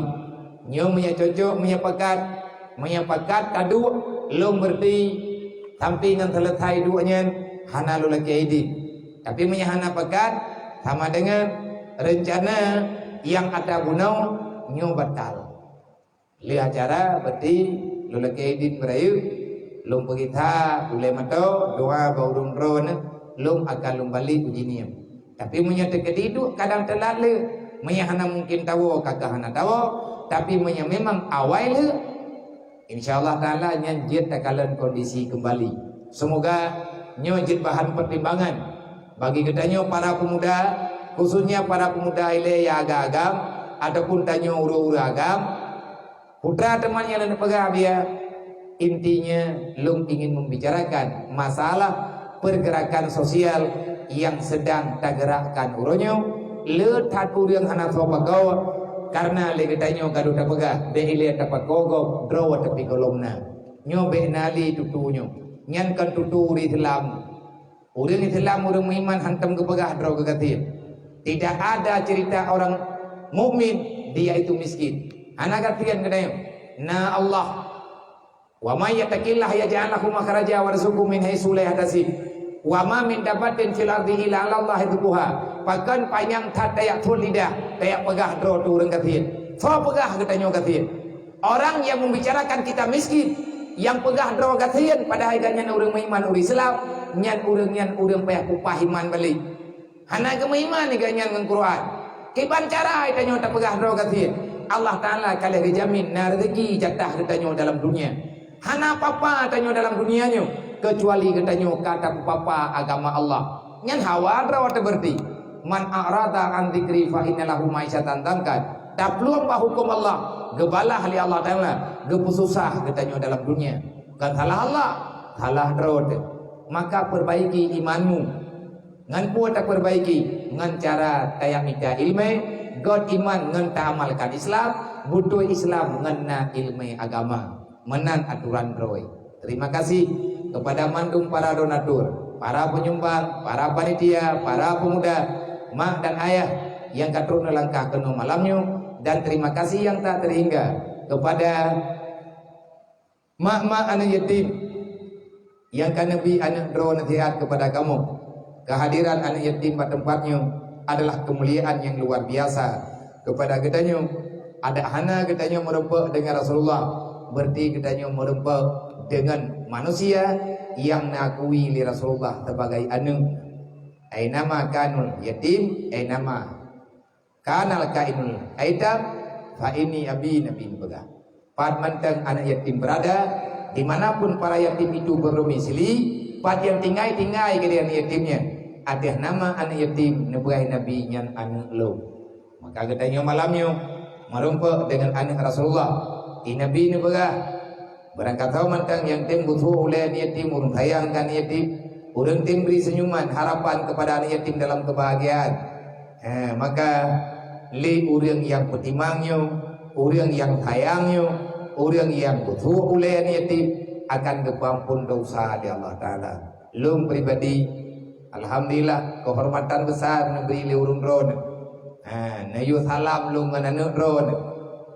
Nyo menyepakat kadu long berti sampai ngan selesai duanya hana lu lagi edit. Tapi menyahana pekat sama dengan rencana yang ada gunau nyo batal. Li acara berarti lu lagi edit berayu lum perintah boleh mato doa baurun ron lum akan lum balik uji niam. Tapi menyata kediduk kadang terlalu menyahana mungkin tahu kakak hana tahu tapi memang awal insyaallah taala nyanjit takalan kondisi kembali. Semoga nyojit bahan pertimbangan bagi ketanyo para pemuda, khususnya para pemuda ile ya agam ataupun tanyo uru-uru agam. Putra temannya lain pegah dia. Intinya lum ingin membicarakan masalah pergerakan sosial yang sedang tergerakkan uronyo letat urang hana sobagau karena legetanyo kadu tapegah be ile tapakogo draw tapi kolomna nyo be nali tutunyo nyan kan tuturi Islam urang iman hantam ke pegah draw kegatir. Tidak ada cerita orang mukmin dia itu miskin. Anak katian kedayo na Allah wa may yattaqillah yaj'al lahu makhraja wa yarzuqhu min haitsu la yahtasib wa ma min dabatin fil ardi illa 'ala Allah rizquha. Pakan panjang tat dayak thul lidah dayak pegah dro tu urang katian. So pegah ketanyo katian. Orang yang membicarakan kita miskin yang pegah dro katian pada harganya urang iman urang Islam nyan urang payah upah iman balik. Hana ke iman ni ganyan dengan Quran. Kiban cara itanyo tak pegah dro katian. Allah Ta'ala kalih dijamin na rezeki jatah ketanyo dalam dunia. Hana apa-apa tanyo dalam dunianya kecuali ketanyo kata papa agama Allah. Nyan hawa dra wata berti. Man a'rada an dzikri fa innalahu ma'isyatan dankan. Tak peluang bah hukum Allah. Gebalah li Allah Ta'ala. Gepususah ketanyo dalam dunia. Kan salah Allah, salah dra wata. Maka perbaiki imanmu. Ngan puat tak perbaiki ngan cara kayak minta ilmu. God iman ngan amalkan Islam, butuh Islam ngan na ilmu agama, menan aturan roy. Terima kasih kepada mandung para donatur, para penyumbang, para panitia, para pemuda, mak dan ayah yang katruna langkah kenu malamnya, dan terima kasih yang tak terhingga kepada mak-mak anak yatim yang kanabi anak dro nasihat kepada kamu. Kehadiran anak yatim pada tempatnya adalah kemuliaan yang luar biasa kepada ketanyo. Ada hana ketanyo merempak dengan Rasulullah, berarti ketanyo merempak dengan manusia yang nakui li Rasulullah sebagai anu. Ainama kanul yatim ainama kanal kainul aitam fa ini abi nabi pegah. Pat manteng anak yatim berada dimanapun para yatim itu berdomisili, pat yang tinggai ke dia yatimnya ada nama anak yatim nebuai nabi nyan anak lo. Maka katanya malamnya merumpak dengan anak Rasulullah di nabi nebegah berangkat tahu mantang yang tim butuh oleh anak yatim urung sayangkan yatim urung tim beri senyuman harapan kepada anak yatim dalam kebahagiaan. Maka li urang yang petimangnya, urang yang sayangnya, urang yang butuh oleh anak yatim akan kepampun dosa di Allah Ta'ala. Lum pribadi alhamdulillah kehormatan besar negeri li urun ron. Nayu salam lu ngananu ron.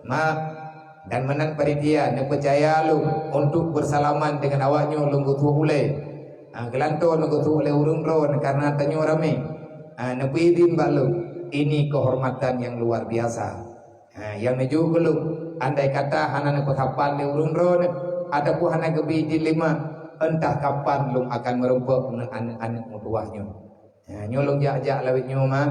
Ma dan menan panitia ne percaya lu untuk bersalaman dengan awaknya lu gutu ule. Gelanto nu gutu ule urun ron karena tanyo rame. Ne pidin balu. Ini kehormatan yang luar biasa. Yang neju belum andai kata hana ne kotapan li urun ron ada pun hana gebi di lima entah kapan lum akan merumpak dengan anak-anak mutuahnya. Nyolong jak-jak lawitnya mah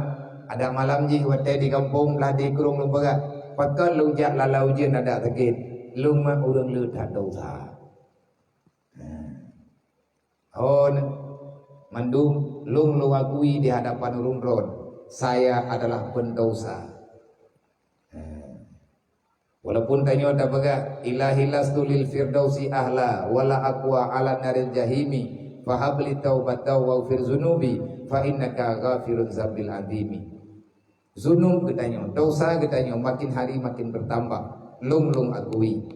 ada malam ji wate di kampung lah di kurung lum pegak. Pakai lum jak lalau je ada sakit. Lum mah urang le tak dosa. Mandum lum lu akui di hadapan urung ron. Saya adalah pendosa. Walaupun tanyo tak pegah ilahi lastu lil firdausi ahla wala aqwa ala naril jahimi fahabli taubata wa fir zunubi fa innaka ghafirun zambil adimi. Zunub ketanyo, dosa ketanyo makin hari makin bertambah. Lum akui.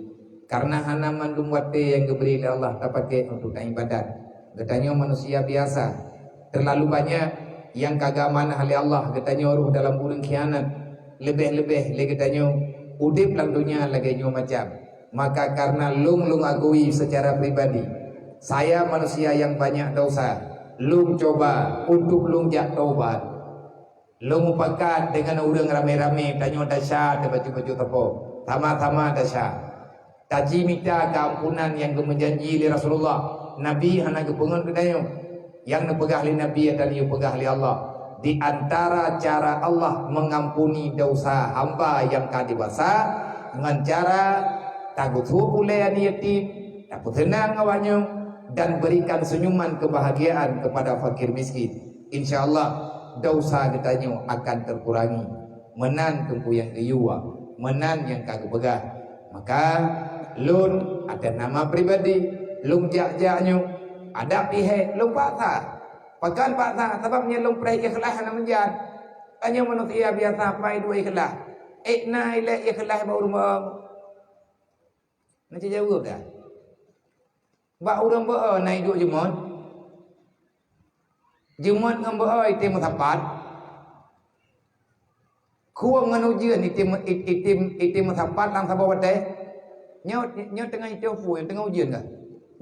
Karena hana mandum wate yang diberi oleh Allah tak pakai untuk ibadat. Ketanyo manusia biasa. Terlalu banyak yang kagaman ahli Allah ketanyo ruh dalam urang khianat. Lebih-lebih le ketanyo udip lang dunia lagi nyo macam. Maka karena lung akui secara pribadi Saya manusia yang banyak dosa. Lung coba untuk lung jak taubat. Lung pakat dengan orang ramai-ramai tanya dasar dan baju-baju tepo. Tama-tama dasar. Taji minta keampunan yang menjanji oleh Rasulullah. Nabi hana kepengen kedaya. Yang nepegah oleh Nabi adalah yang pegah oleh Allah. Di antara cara Allah mengampuni dosa hamba yang kadibasa dengan cara takut boleh yatim, takut tenang awaknya dan berikan senyuman kebahagiaan kepada fakir miskin. InsyaAllah dosa kitanya akan terkurangi. Menan tumpu yang keyuwa, menan yang kagak pegah. Maka lun ada nama pribadi, lung jak-jaknya ada pihak lung patah. Pakan patah sebabnya lung prai ikhlas nak menjan. Tanya manusia biasa pai dua ikhlas. Na ila ikhlas baru rumah. Nanti jawab dah. Ba orang ba naik duk jemot. Jemot ngam ba itim tapat. Kuang manujian itim tapat lang sabaw wadai. Nyo tengah itu fu tengah ujian dah.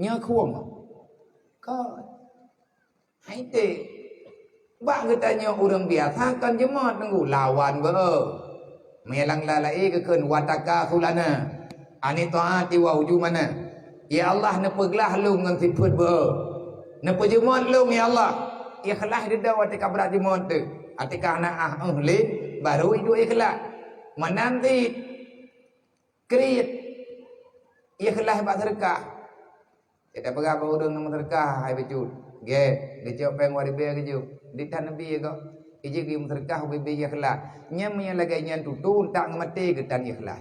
Nyo kuang. Kau hai te ba katanya orang biasa kan jemaat nunggu lawan ba melang lalai ke keun wataka sulana ani taati wa ujumana ya Allah nepeglah lu ngan sifat ba nepe jemaat lu ya Allah ikhlas dedah watika berat jemaat tu atika anak ahli baru itu ikhlas menanti kriit ikhlas ba sedekah tidak berapa orang nama sedekah hai bejut ge dia peng wari be ke ju di tan nabi ko ije ki mterkah be be ikhlas nyam yang lagi nyan tutun tak ngemati ke tan ikhlas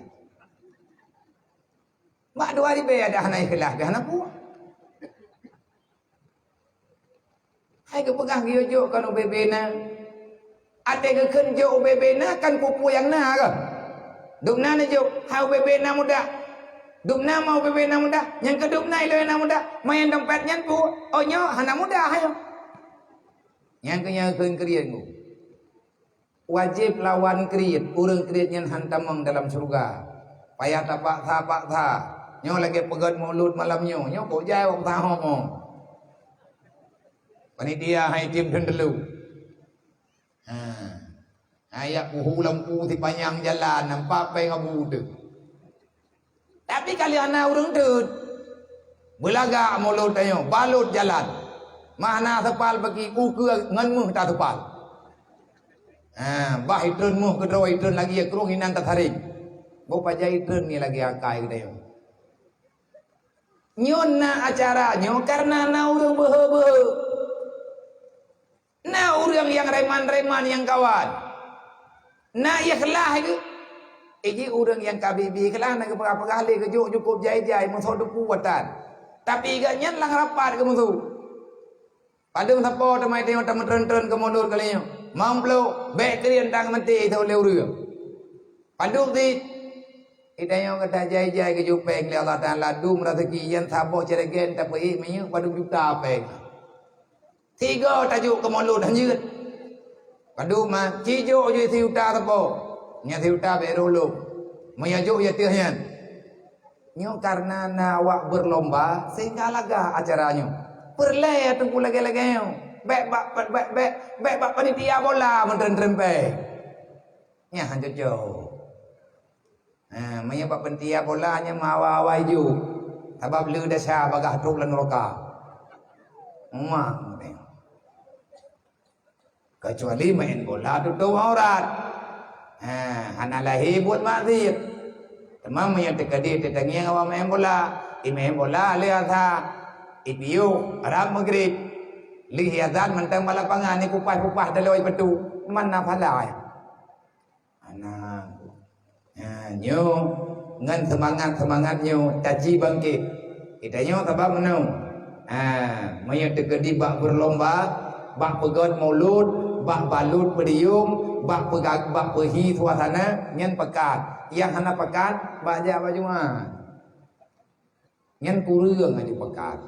mak dua hari be ada hana ikhlas be hana ku hai ke pegah ki jo kan be na ate ke ken jo be na kan pupu yang na ke dukna na jo ha be na muda dukna mau be na muda yang keduk nai le na muda main dompet nyan pu oh nyo hana muda hayo yang kenya keun kriet ku wajib lawan kriet urang kriet nyan hantamang dalam surga payah tapak tha nyo lagi pegat mulut malam nyo kok jai wong ta homo panitia hai tim dendelu ayak puhu lampu di panjang jalan nampak pe ngabu tu. Tapi kalian anak orang tu belagak mulut tanya balut jalan mana tepal bagi uke nganmuh tak tepal bah itun muh kedua itun lagi ya kerung inan tak tarik bapa jai itun ni lagi angkai tanya nyon na acara nyon karena na orang behe na orang yang reman yang kawan na ikhlas itu Iji orang yang kabibi kelah nak berapa kali kejuk cukup jai-jai musuh duku watan. Tapi igaknya lang rapat ke musuh. Padung siapa temai tengok teman tren-tren ke mundur kalinya. Mamplo baik krian tang mati itu oleh urang. Padung ti itanya kata jai-jai kejuk peng le Allah Taala dum rezeki yang sabo ceregen tapi menyu padung juta peng. Tiga tajuk ke mundur hanjut. Padung mah cijo je siuta sabo. Nya tiuta berulu menyajuk ya tiahnya nyo karena awak berlomba sehingga laga acaranya perle tunggu lagi-lagi bek panitia bola mentren-trempe nya hanjojo menyebab panitia bola nya mawa-awa ju sebab lu dasa bagah tuk lan roka kecuali main bola tutup aurat hana lahi buat maksud tamam yang terkadi tetangi awam main bola lihat ipiu Arab Maghrib lihiatan mentang malapangan ni kupas daloi petu mana pala anak nyo ngan semangat nyo taji bangkit kita nyo sebab menau yang terkadi bak berlomba bak pegot mulut bak balut berium bak pegak bak pehi suasana nyen pekat yang hana pekat baca baju mah nyen kurang aja pekat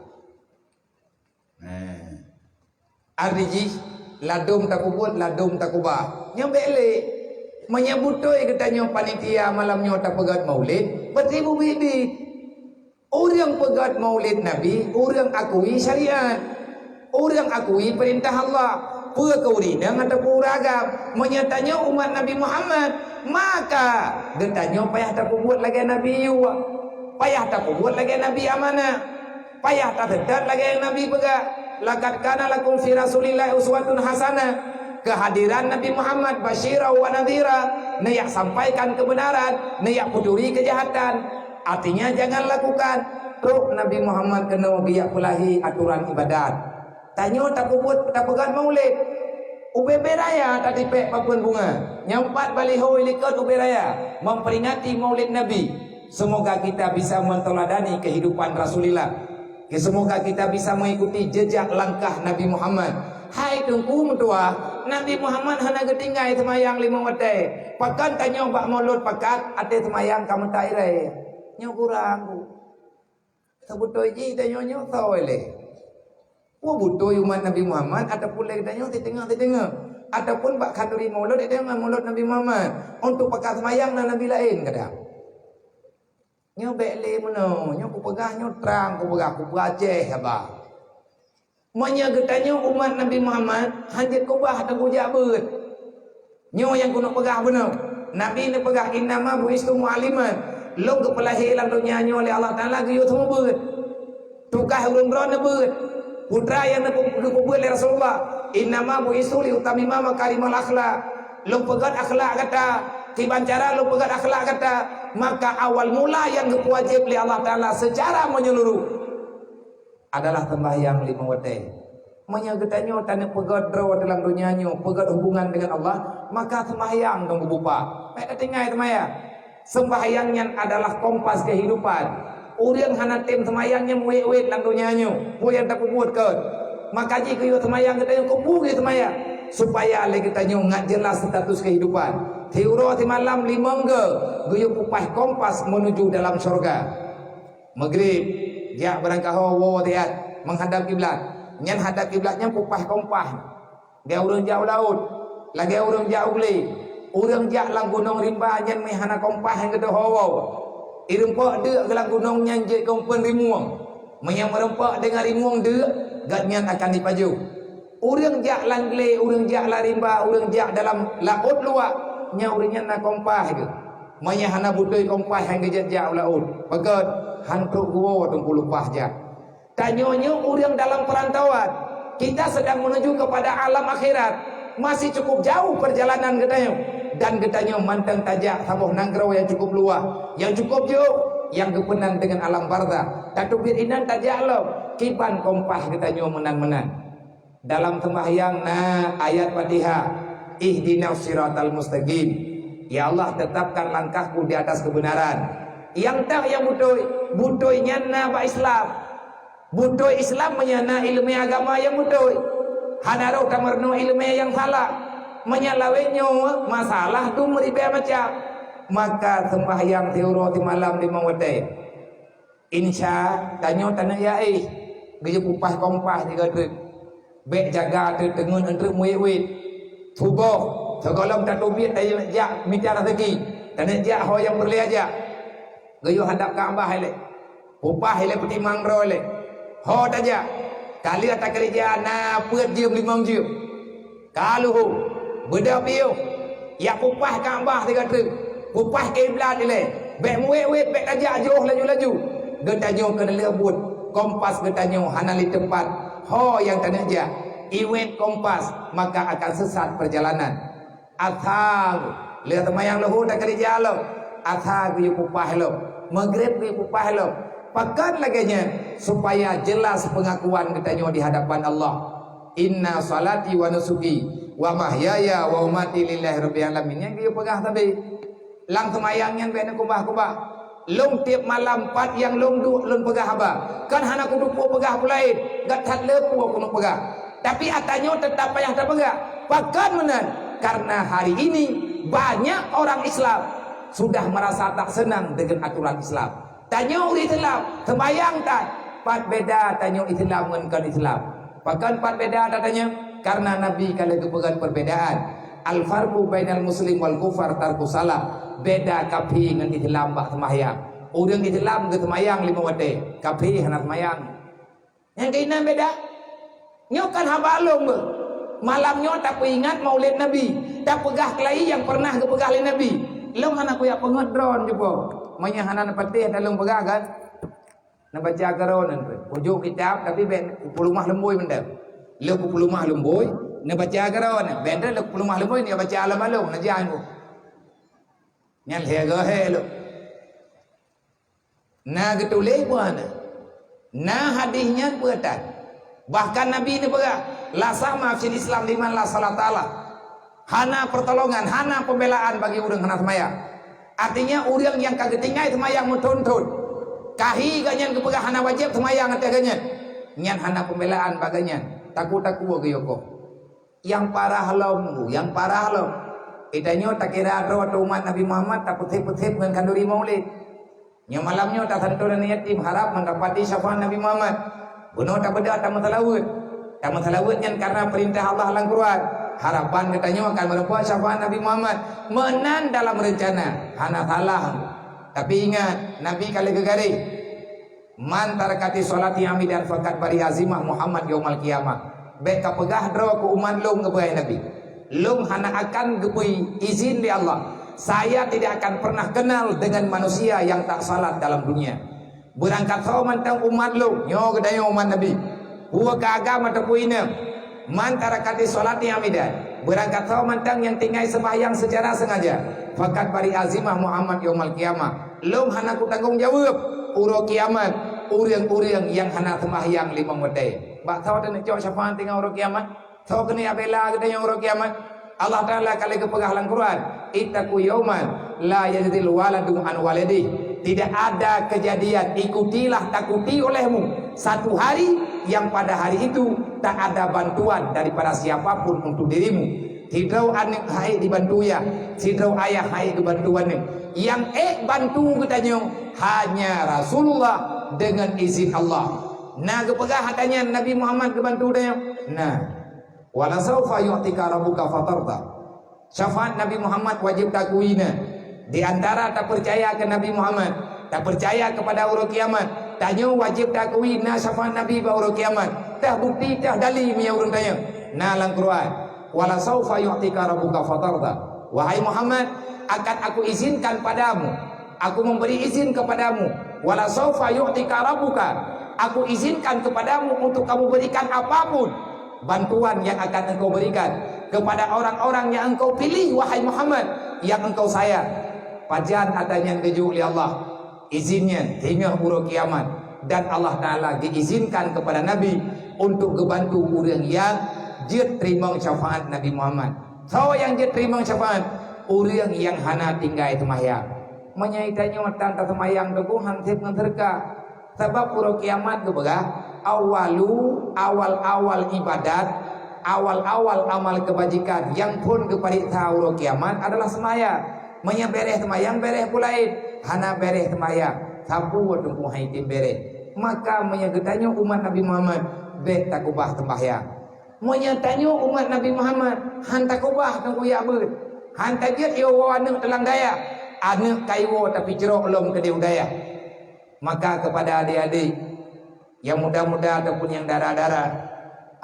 ariji ladum takubut ladum takubah nyen bele menyebutoi katanya panitia malamnya tak pegat maulid beribu bibi Orang pegat maulid Nabi, orang akui syariat, orang akui perintah Allah. Perkaurinang ataupun ragam menyatanya umat Nabi Muhammad, maka getanya payah tak buat lagi Nabi you, payah tak buat lagi Nabi amanah, payah tak tetap lagi Nabi pegat. Laqad kana lakum fi Rasulillah uswatun hasanah. Kehadiran Nabi Muhammad basyira wa nadhira, nak sampaikan kebenaran, nak puduri kejahatan. Artinya jangan lakukan. Terus Nabi Muhammad kena biak pelahi aturan ibadat. Tanya tak buat tak pegang maulid. Ube beraya tak dipek papun bunga. Nyampat baliho ilikot ube raya memperingati maulid Nabi. Semoga kita bisa menteladani kehidupan Rasulullah. Semoga kita bisa mengikuti jejak langkah Nabi Muhammad. Hai tungku mentua, Nabi Muhammad hana ketinggai semayang 5 waktu. Pakan tanya bak maulud pakat ate semayang kamu tak ire. Nyo kurang. Sebutoi ji tanya nyo tahu le. Butuh umat Nabi Muhammad ataupun lagi tanya di tengah ataupun bak kanduri maulud di tengah maulud Nabi Muhammad untuk pakat semayang dan Nabi lain kadang. Nyo bele meno, nyo ku pegah nyo terang ku pegah ku Aceh abah. Manya getanya umat Nabi Muhammad hanjit ku bah tak ku jabut. Nyo yang ku nak pegah benar. Nabi ni pegah innama buistu mu'aliman. Long kepelahi lang dunia nyo oleh Allah Taala geyo semua beut. Tukah urang ron beut. Putra yang dipukul oleh Rasulullah, innama buistu li utamima makarimal akhlak. Long pegat akhlak kata, kibancara long pegat akhlak kata, maka awal mula yang wajib oleh Allah Taala secara menyeluruh adalah sembahyang 5 waktu. Menyagetannya tanah pegat draw dalam dunianya, pegat hubungan dengan Allah, maka sembahyang dong bupa. Baik tinggal sembahyang. Sembahyangnya adalah kompas kehidupan. Orang hana tim semayangnya muwet-wet dalam dunianya, yang tak buat ke. Maka jika you semayang kita kau buat semayang supaya lagi kita ngat jelas status kehidupan. Tiuro di malam 5 ke, you pupas kompas menuju dalam surga. Maghrib, dia berangkat hawa tiat menghadap kiblat. Nyan hadap kiblatnya pupas kompas. Dia urang jauh laut, lagi urang jauh beli. Urang jak lang gunung rimba nyan mai hana kompas yang kita hawa. Irempak dia gelang gunung nyanjit kompen rimuang. Menyang merempak dengan rimuang dia, gatnya akan dipaju. Urang jak langle, urang jak larimba, urang jak dalam laut luak, nya urangnya nak kompas ke. Manya hana budoi kompas yang gejat laut. Pakat hantuk gua tunggu lupah jak. Tanyonyo urang dalam perantauan. Kita sedang menuju kepada alam akhirat. Masih cukup jauh perjalanan katanya. Dan katanya mantang tajak sabuh nanggrau yang cukup luas, yang cukup jauh, yang kepenan dengan alam barzah. Tatu birinan tajak lo, kipan kompas katanya menan-menan. Dalam sembahyang ayat Fatihah, ihdinas siratal mustaqim. Ya Allah tetapkan langkahku di atas kebenaran. Yang tak yang butoynya ba Islam. Butoy Islam menyana ilmu agama yang butoy. Hanaro kamarno ilmu yang salah. Menyalawenyo masalah tu meribah macam. Maka sembahyang tiuro di malam 5 waktu. Insya tanya tanah ya gaya pupas kompas juga tu. Bek jaga tu tengun untuk muwet. Tubuh sekolah tak tubit ayo jak bicara lagi. Tanah jak ho yang berli aja. Gaya hadap Kaabah hele. Pupas hele peti mangro hele. Ho aja. Kali tak kerja na puat jam 5 jam. Kalau beda piu ya pupas Kaabah tiga truk pupas kiblat ile bek muwet bek tajak jauh laju-laju getanyo kena lebut kompas getanyo hanali tempat ho yang tanah ja iwet kompas maka akan sesat perjalanan athang lihat mayang lahu tak kerja lo athang yu pupas lo maghrib yu pupas lo pakat laganya supaya jelas pengakuan getanyo di hadapan Allah. Inna salati wa nusuki wa mahyaya wa umati lillahi rabbil alamin. Yang dia pegah tapi lang semayangnya bena kubah-kubah. Long tiap malam 4 yang long pegah haba. Kan hana kudu pegah pulain. Gat hat lepu kudu pegah. Tapi atanya tetap payah terpegah. Pakan menan karena hari ini banyak orang Islam sudah merasa tak senang dengan aturan Islam. Tanya orang Islam, sembayang tak? Pat beda tanya Islam dengan Islam. Bahkan empat beda datanya karena Nabi kalau kepegang perbedaan. Al-farqu bainal muslim wal kufar tarku salah. Beda kapi dengan Islam bak sembahyang. Orang Islam ke semayang 5 waktu, kafir hendak semayang. Yang kainan beda. Nyo kan habalong be. Malamnya tak ingat maulid Nabi, tak pegah kelai yang pernah ke pegah oleh Nabi. Long anak kuya pengedron juga. Manya hanan patih dalam pegah kan. Nak baca garonan tu. Ujuk kitab tapi ben pulumah lemboi benda. Lo pulumah lemboi, nak baca garonan. Benda lo pulumah lemboi ni baca alam alung nak jangan. Nyal hega helo. Na getuleh buana. Na hadisnya buatan. Bahkan Nabi ini berkata, la sama fil Islam liman la salat ta'ala. Hana pertolongan, hana pembelaan bagi orang hana semayang. Artinya orang yang kagak tinggal semayang muntun-tun. Kahi ganyan kepegah hana wajib semayang nanti ganyan. Nyan hana pembelaan baganya. Takut-takut gayoko. Yang parah halom, yang parah halom. Itanya tak kira ada waktu umat Nabi Muhammad tak putih-putih dengan kanduri maulid. Yang malamnya tak tentu dan yatim harap mendapati syafaat Nabi Muhammad. Bunuh tak beda tak masalawut. Tak masalawutnya karena perintah Allah dalam Quran. Harapan katanya akan merupakan syafaat Nabi Muhammad. Menan dalam rencana. Hana salah. Tapi ingat, Nabi kali gegari. Man tarakati solati amidan fakat bari azimah Muhammad yaumal qiyamah. Beka pegah dro ku umat lum ngebai Nabi. Lum hana akan gebui izin di Allah. Saya tidak akan pernah kenal dengan manusia yang tak salat dalam dunia. Berangkat kau mantang umat lu, nyo kedaya umat Nabi. Huwa ke agama tepuina. Man tarakati solati amidan. Berangkat kau mantang yang tinggal sembahyang secara sengaja. Fakat bari azimah Muhammad yaumal qiyamah. Lum hana ku tanggung jawab uro kiamat. Uriang-uriang yang hana sembahyang 5 waktu. Bak tahu dan cok syafaat tinggal uro kiamat. Tahu kini abela kedaya uro kiamat. Allah Ta'ala kali kepegah dalam Quran, ittaqu yauman la yajzil waladu an walidi. Tidak ada kejadian, ikutilah takuti olehmu satu hari yang pada hari itu tak ada bantuan daripada siapapun untuk dirimu. Tidak anak hai dibantu ya, tidak ayah hai dibantuan ni. Yang bantu katanya hanya Rasulullah dengan izin Allah. Nah kepegah katanya Nabi Muhammad kebantu dia. Nah, wala saufa yu'tika rabbuka fatarda. Syafaat Nabi Muhammad wajib takuina. Di antara tak percaya ke Nabi Muhammad, tak percaya kepada hari kiamat, tanya wajib takui na syafaat Nabi pada hari kiamat. Tah bukti tah dalil mi urang tanya. Na lang Quran, wala saufa yu'tika rabbuka fatarda. Wahai Muhammad, akan aku izinkan padamu, aku memberi izin kepadamu. Wala saufa yu'tika rabbuka, aku izinkan kepadamu untuk kamu berikan apapun bantuan yang akan engkau berikan kepada orang-orang yang engkau pilih, wahai Muhammad, yang engkau sayang. Pajan adanya keju oleh Allah, izinnya hingga hari kiamat. Dan Allah Ta'ala diizinkan kepada Nabi untuk membantu orang yang dia terima syafaat Nabi Muhammad. So yang dia terima syafaat orang yang hana tinggal semayang. Menyaitanya tanta semayang tu hansip nganterka. Sebab hari kiamat tu begah awal-awal ibadat, awal-awal amal kebajikan yang pun kepada hari kiamat adalah semayang. Manya bereh semayang bereh pulain. Hana bereh semayang sapu tunggu haitim bereh. Maka menyagetanya umat Nabi Muhammad bet takubah sembahyang. Menyatanya umat Nabi Muhammad han takubah tunggu ya ber. Han tajet yo anu telang daya. Anu kaiwo tapi cerok lom ke daya. Maka kepada adik-adik yang muda-muda ataupun yang darah-darah,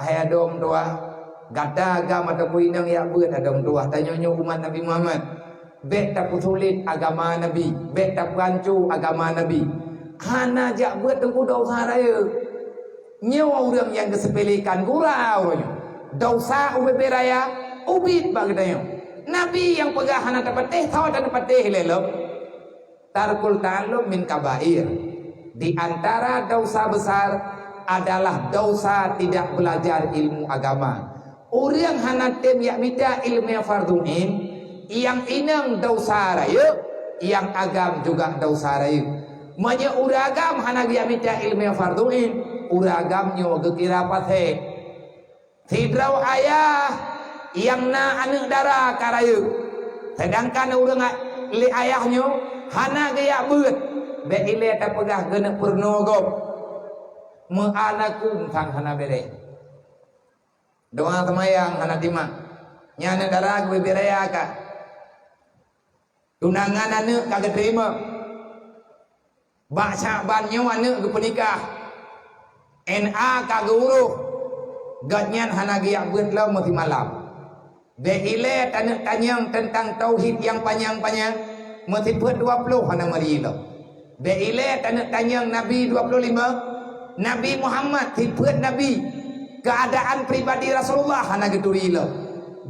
ayah dom doa gata agama ataupun inang ya ber adom doa tanya umat Nabi Muhammad. Bet tak sulit agama Nabi, bet tak rancu agama Nabi. Hana jak buat tengku dosa raya. Nyawa orang yang kesepelekan gurau. Dosa ube beraya, ubit bagdanya. Nabi yang pegah hana dapat tahu dan dapat lelok. Tarkul ta'allum min kabair. Di antara dosa besar adalah dosa tidak belajar ilmu agama. Orang hana tem yak minta ilmu fardhu'in. Yang inang dosa raya, yang agam juga dosa raya. Manya uragam hana dia minta ilmu fardhu'in, uragamnya gekira pathe. Tidrau ayah yang na anak darah karaya. Sedangkan orang li ayahnya hana gaya beut. Be ile ta pegah gena purnogop. Meanakum sang hana bere. Doa semayang hana timak. Nyana darah gue beraya ka. Tunangan anak kagak terima. Baca banyo anak ke penikah. NA ka guru. Gatnyan hana giyak beunlau mati malam. Beile tanyang tentang tauhid yang panjang-panjang. Mati put 20 hana mari lo. Beile tanyang Nabi 25. Nabi Muhammad tiput Nabi. Keadaan pribadi Rasulullah hana geturi lo.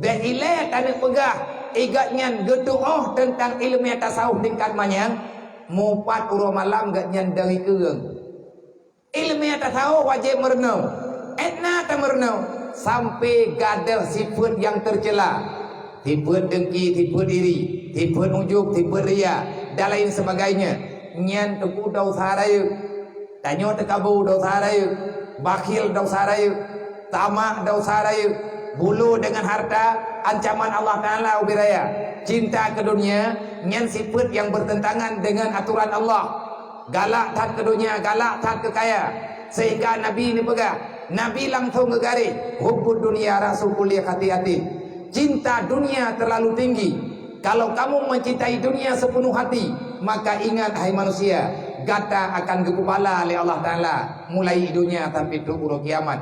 Beile tanya pegah. Igatnyan gedoh tentang ilmu tasawuf tingkat manyang. Mupat urang malam gatnyan dari keung. Ilmu tasawuf wajib merenung. Etna tak merenung sampai gadel sifat yang tercela. Sifat dengki, sifat iri, sifat ujub, sifat ria dan lain sebagainya. Nyan teku dosa raya. Tanyo tekabu dosa raya. Bakhil dosa raya. Tamak dosa raya. Bulu dengan harta ancaman Allah Ta'ala ubiraya. Cinta ke dunia nyan sifat yang bertentangan dengan aturan Allah. Galak tak ke dunia, galak tak ke kaya. Sehingga Nabi ini pegang, Nabi langsung ke garis hubbud dunia rasul kulli hati-hati. Cinta dunia terlalu tinggi. Kalau kamu mencintai dunia sepenuh hati, maka ingat hai manusia, gata akan kepala oleh Allah Ta'ala mulai dunia sampai turun kiamat.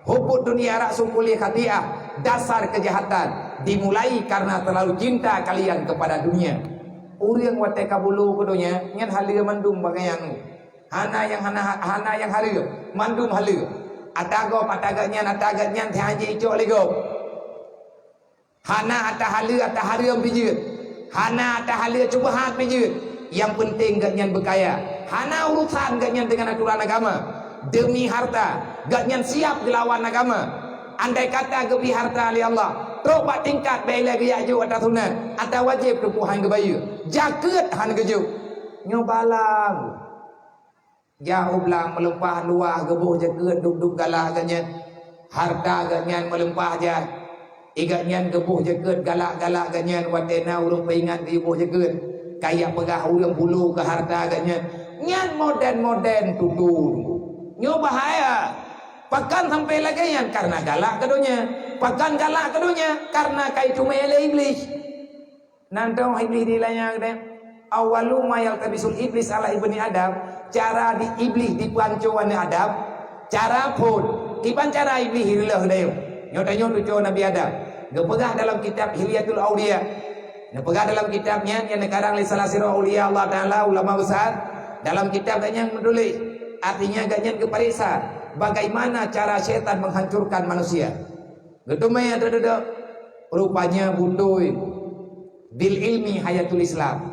Hubbud dunia rasul kulli hatiah, dasar kejahatan dimulai karena terlalu cinta kalian kepada dunia. Urang wate kabulu kudunya nyan halia mandum bagaian. Hana yang halia mandum halia. Atago pataganya nataganya haji ijo lego. Hana atahalia ataharia bijut. Hana atahalia cubahat bijut. Yang penting gatnyan berkaya. Hana urusan gatnyan dengan aturan agama. Demi harta gatnyan siap gelawan agama. Andai kata gebi harta oleh Allah, truk bak tingkat bila gaya ju atas sunat atau wajib tupuhan kebayu jaket han keju nyobalang jauh belang melempah luah gebuh jaket duk-duk galak agaknya harta agaknya melempah aja igatnya gebuh jaket galak-galak agaknya watena urung peingat di buh jaket kayak pegah urang bulu ke harta agaknya nyan moden-moden tutun nyo bahaya. Pakan sampai lagi yang karena galak kedunya. Pakan galak kedunya karena kai cuma ele iblis. Nantong iblis dilanya gede. Awalu mayal tabisul iblis ala ibni Adam. Cara di iblis dipancuan Adam. Cara pun kipan cara iblis hirilah dayo. Nyotanyo tujuh Nabi Adam. Gepegah dalam kitab Hilyatul Aulia. Gepegah dalam kitabnya yang sekarang li salah sirah aulia Allah Ta'ala ulama besar. Dalam kitabnya yang menulis artinya ganyan keparisa. Bagaimana cara setan menghancurkan manusia. Gedumai ada rupanya butuh bil ilmi hayatul Islam.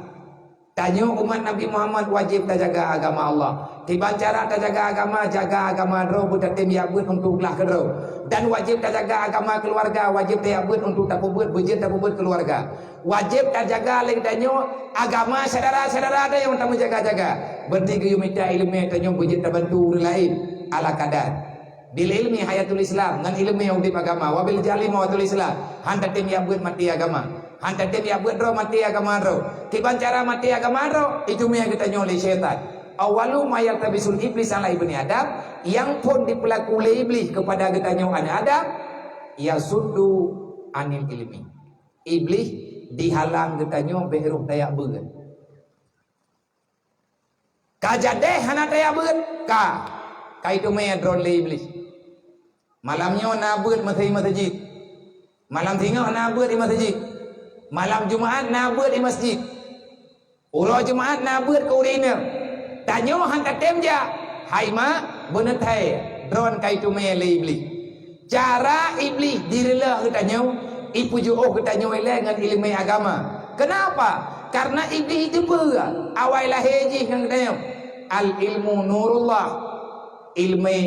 Tanya umat Nabi Muhammad wajib jaga agama Allah. Tiba cara jaga agama ro budak tim yabut untuklah kedro. Dan wajib jaga agama keluarga, wajib yabut untuk tak buat bujit tak buat keluarga. Wajib jaga lagi tanya agama saudara-saudara ada yang tamu jaga-jaga. Bertiga yumita ilmu tanya bujit tak bantu lain. Ala kadar bil ilmi hayatul Islam ngan ilmu yang di agama wabil jali mawatul Islam hanta tim yang buat mati agama hanta tim yang buat ro mati agama ro tiban cara mati agama ro itu yang kita nyoli setan awalu mayal tabisul iblis ala ibni Adam yang pun dipelaku oleh iblis kepada kita nyokan Adam ya suddu anil ilmi iblis dihalang kita nyo beruh dayak beun kajadeh hana dayak beun ka kaitu medron le iblis malamnya nabut masjid malam tinggal nabut di masjid malam Jumaat nabut di masjid ulah Jumaat nabut ke urina tanyo hantar temja hai ma benet hai dron kaitu me le iblis cara iblis dirilah ketanyo ipuju ketanyo le dengan ilmu agama kenapa karena iblis itu berat awailah haji yang ketanyo al ilmu nurullah ilmu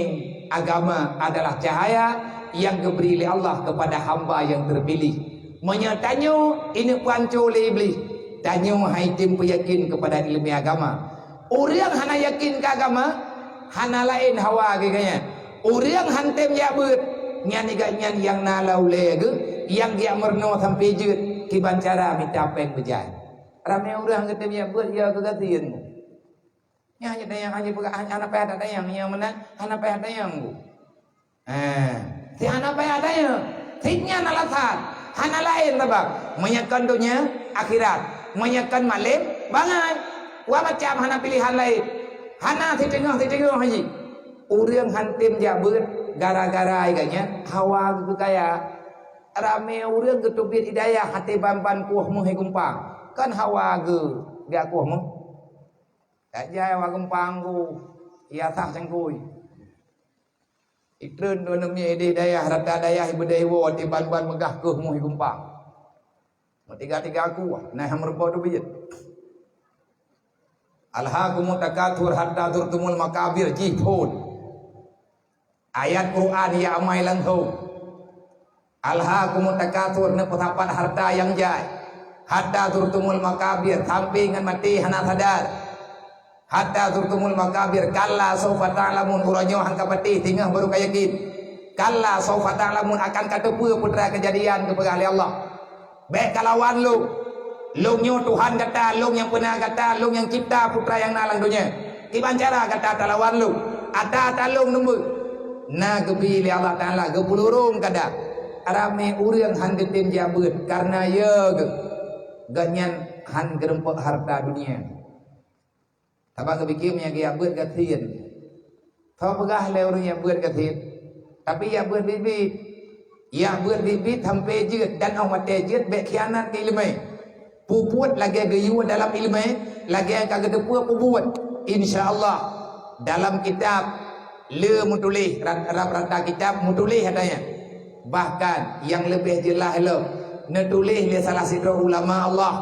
agama adalah cahaya yang diberi oleh Allah kepada hamba yang terpilih. Menyatanya ini pancu oleh iblis. Tanya hai tim peyakin kepada ilmu agama. Orang hana yakin ke agama, hana lain hawa kayaknya. Orang hantem ya ber, nyan igatnya yang nalau lege, yang dia merno sampai jut, kiban cara minta pen berjalan. Ramai orang hantem ya ber, ya kegatian. Ya hanya yang hanya bukan anak payah ada yang mana anak payah ada yang si anak payah ada yang sidnya nalasan hana lain tabak menyakan dunia akhirat menyakan malim bangai wa macam hana pilihan lain Hana ti tengah haji. Urang hantim jabut gara-gara agaknya hawa gitu kaya. Rame urang getubit hidayah hati ban-ban kuah mu he gumpang. Kan hawa ge dia kuah mu. Tak jaya wa gumpang ku. Ya sah cengkui. Itreun do nemnya ide dayah rata dayah bedewo ti ban-ban megah kuah mu he gumpang. Tiga-tiga aku nah hamrupa do biyet. Alhaakumut takatsur hatta zurtumul makabir jihud. Ayat Quran ya amai langkau. Alhaakumut takatsur ne petapan harta yang jai. Hatta zurtumul makabir sampai ngan mati hana sadar. Hatta zurtumul makabir kalla saufa ta'lamun uranyo hangka mati tingah baru kayakin. Kalla saufa ta'lamun akan katepeu putra kejadian kepada ahli Allah. Baik kalawan lu nyo Tuhan kata, lu yang pernah kata, lu yang cipta putra yang nalang dunia. Iban cara kata talawan lu. Ada talung nunggu. Na gebili Allah Ta'ala gepulurung kada. Arame urang han getem jabut karena ye ganyan han gerempek harta dunia. Tabak kebikimnya ge abut gathien. Tau pegah le urang yang buat gathien. Tapi ya buat bibit. Ya buat bibit sampai jeut dan awak jeut bek khianat ke ilmu. Puput lagi gayu dalam ilmu, lagi kagak depu puput. Insyaallah dalam kitab le mutulih rata kitab mutulih katanya. Bahkan yang lebih jelas lo netulih le salah satu ulama Allah.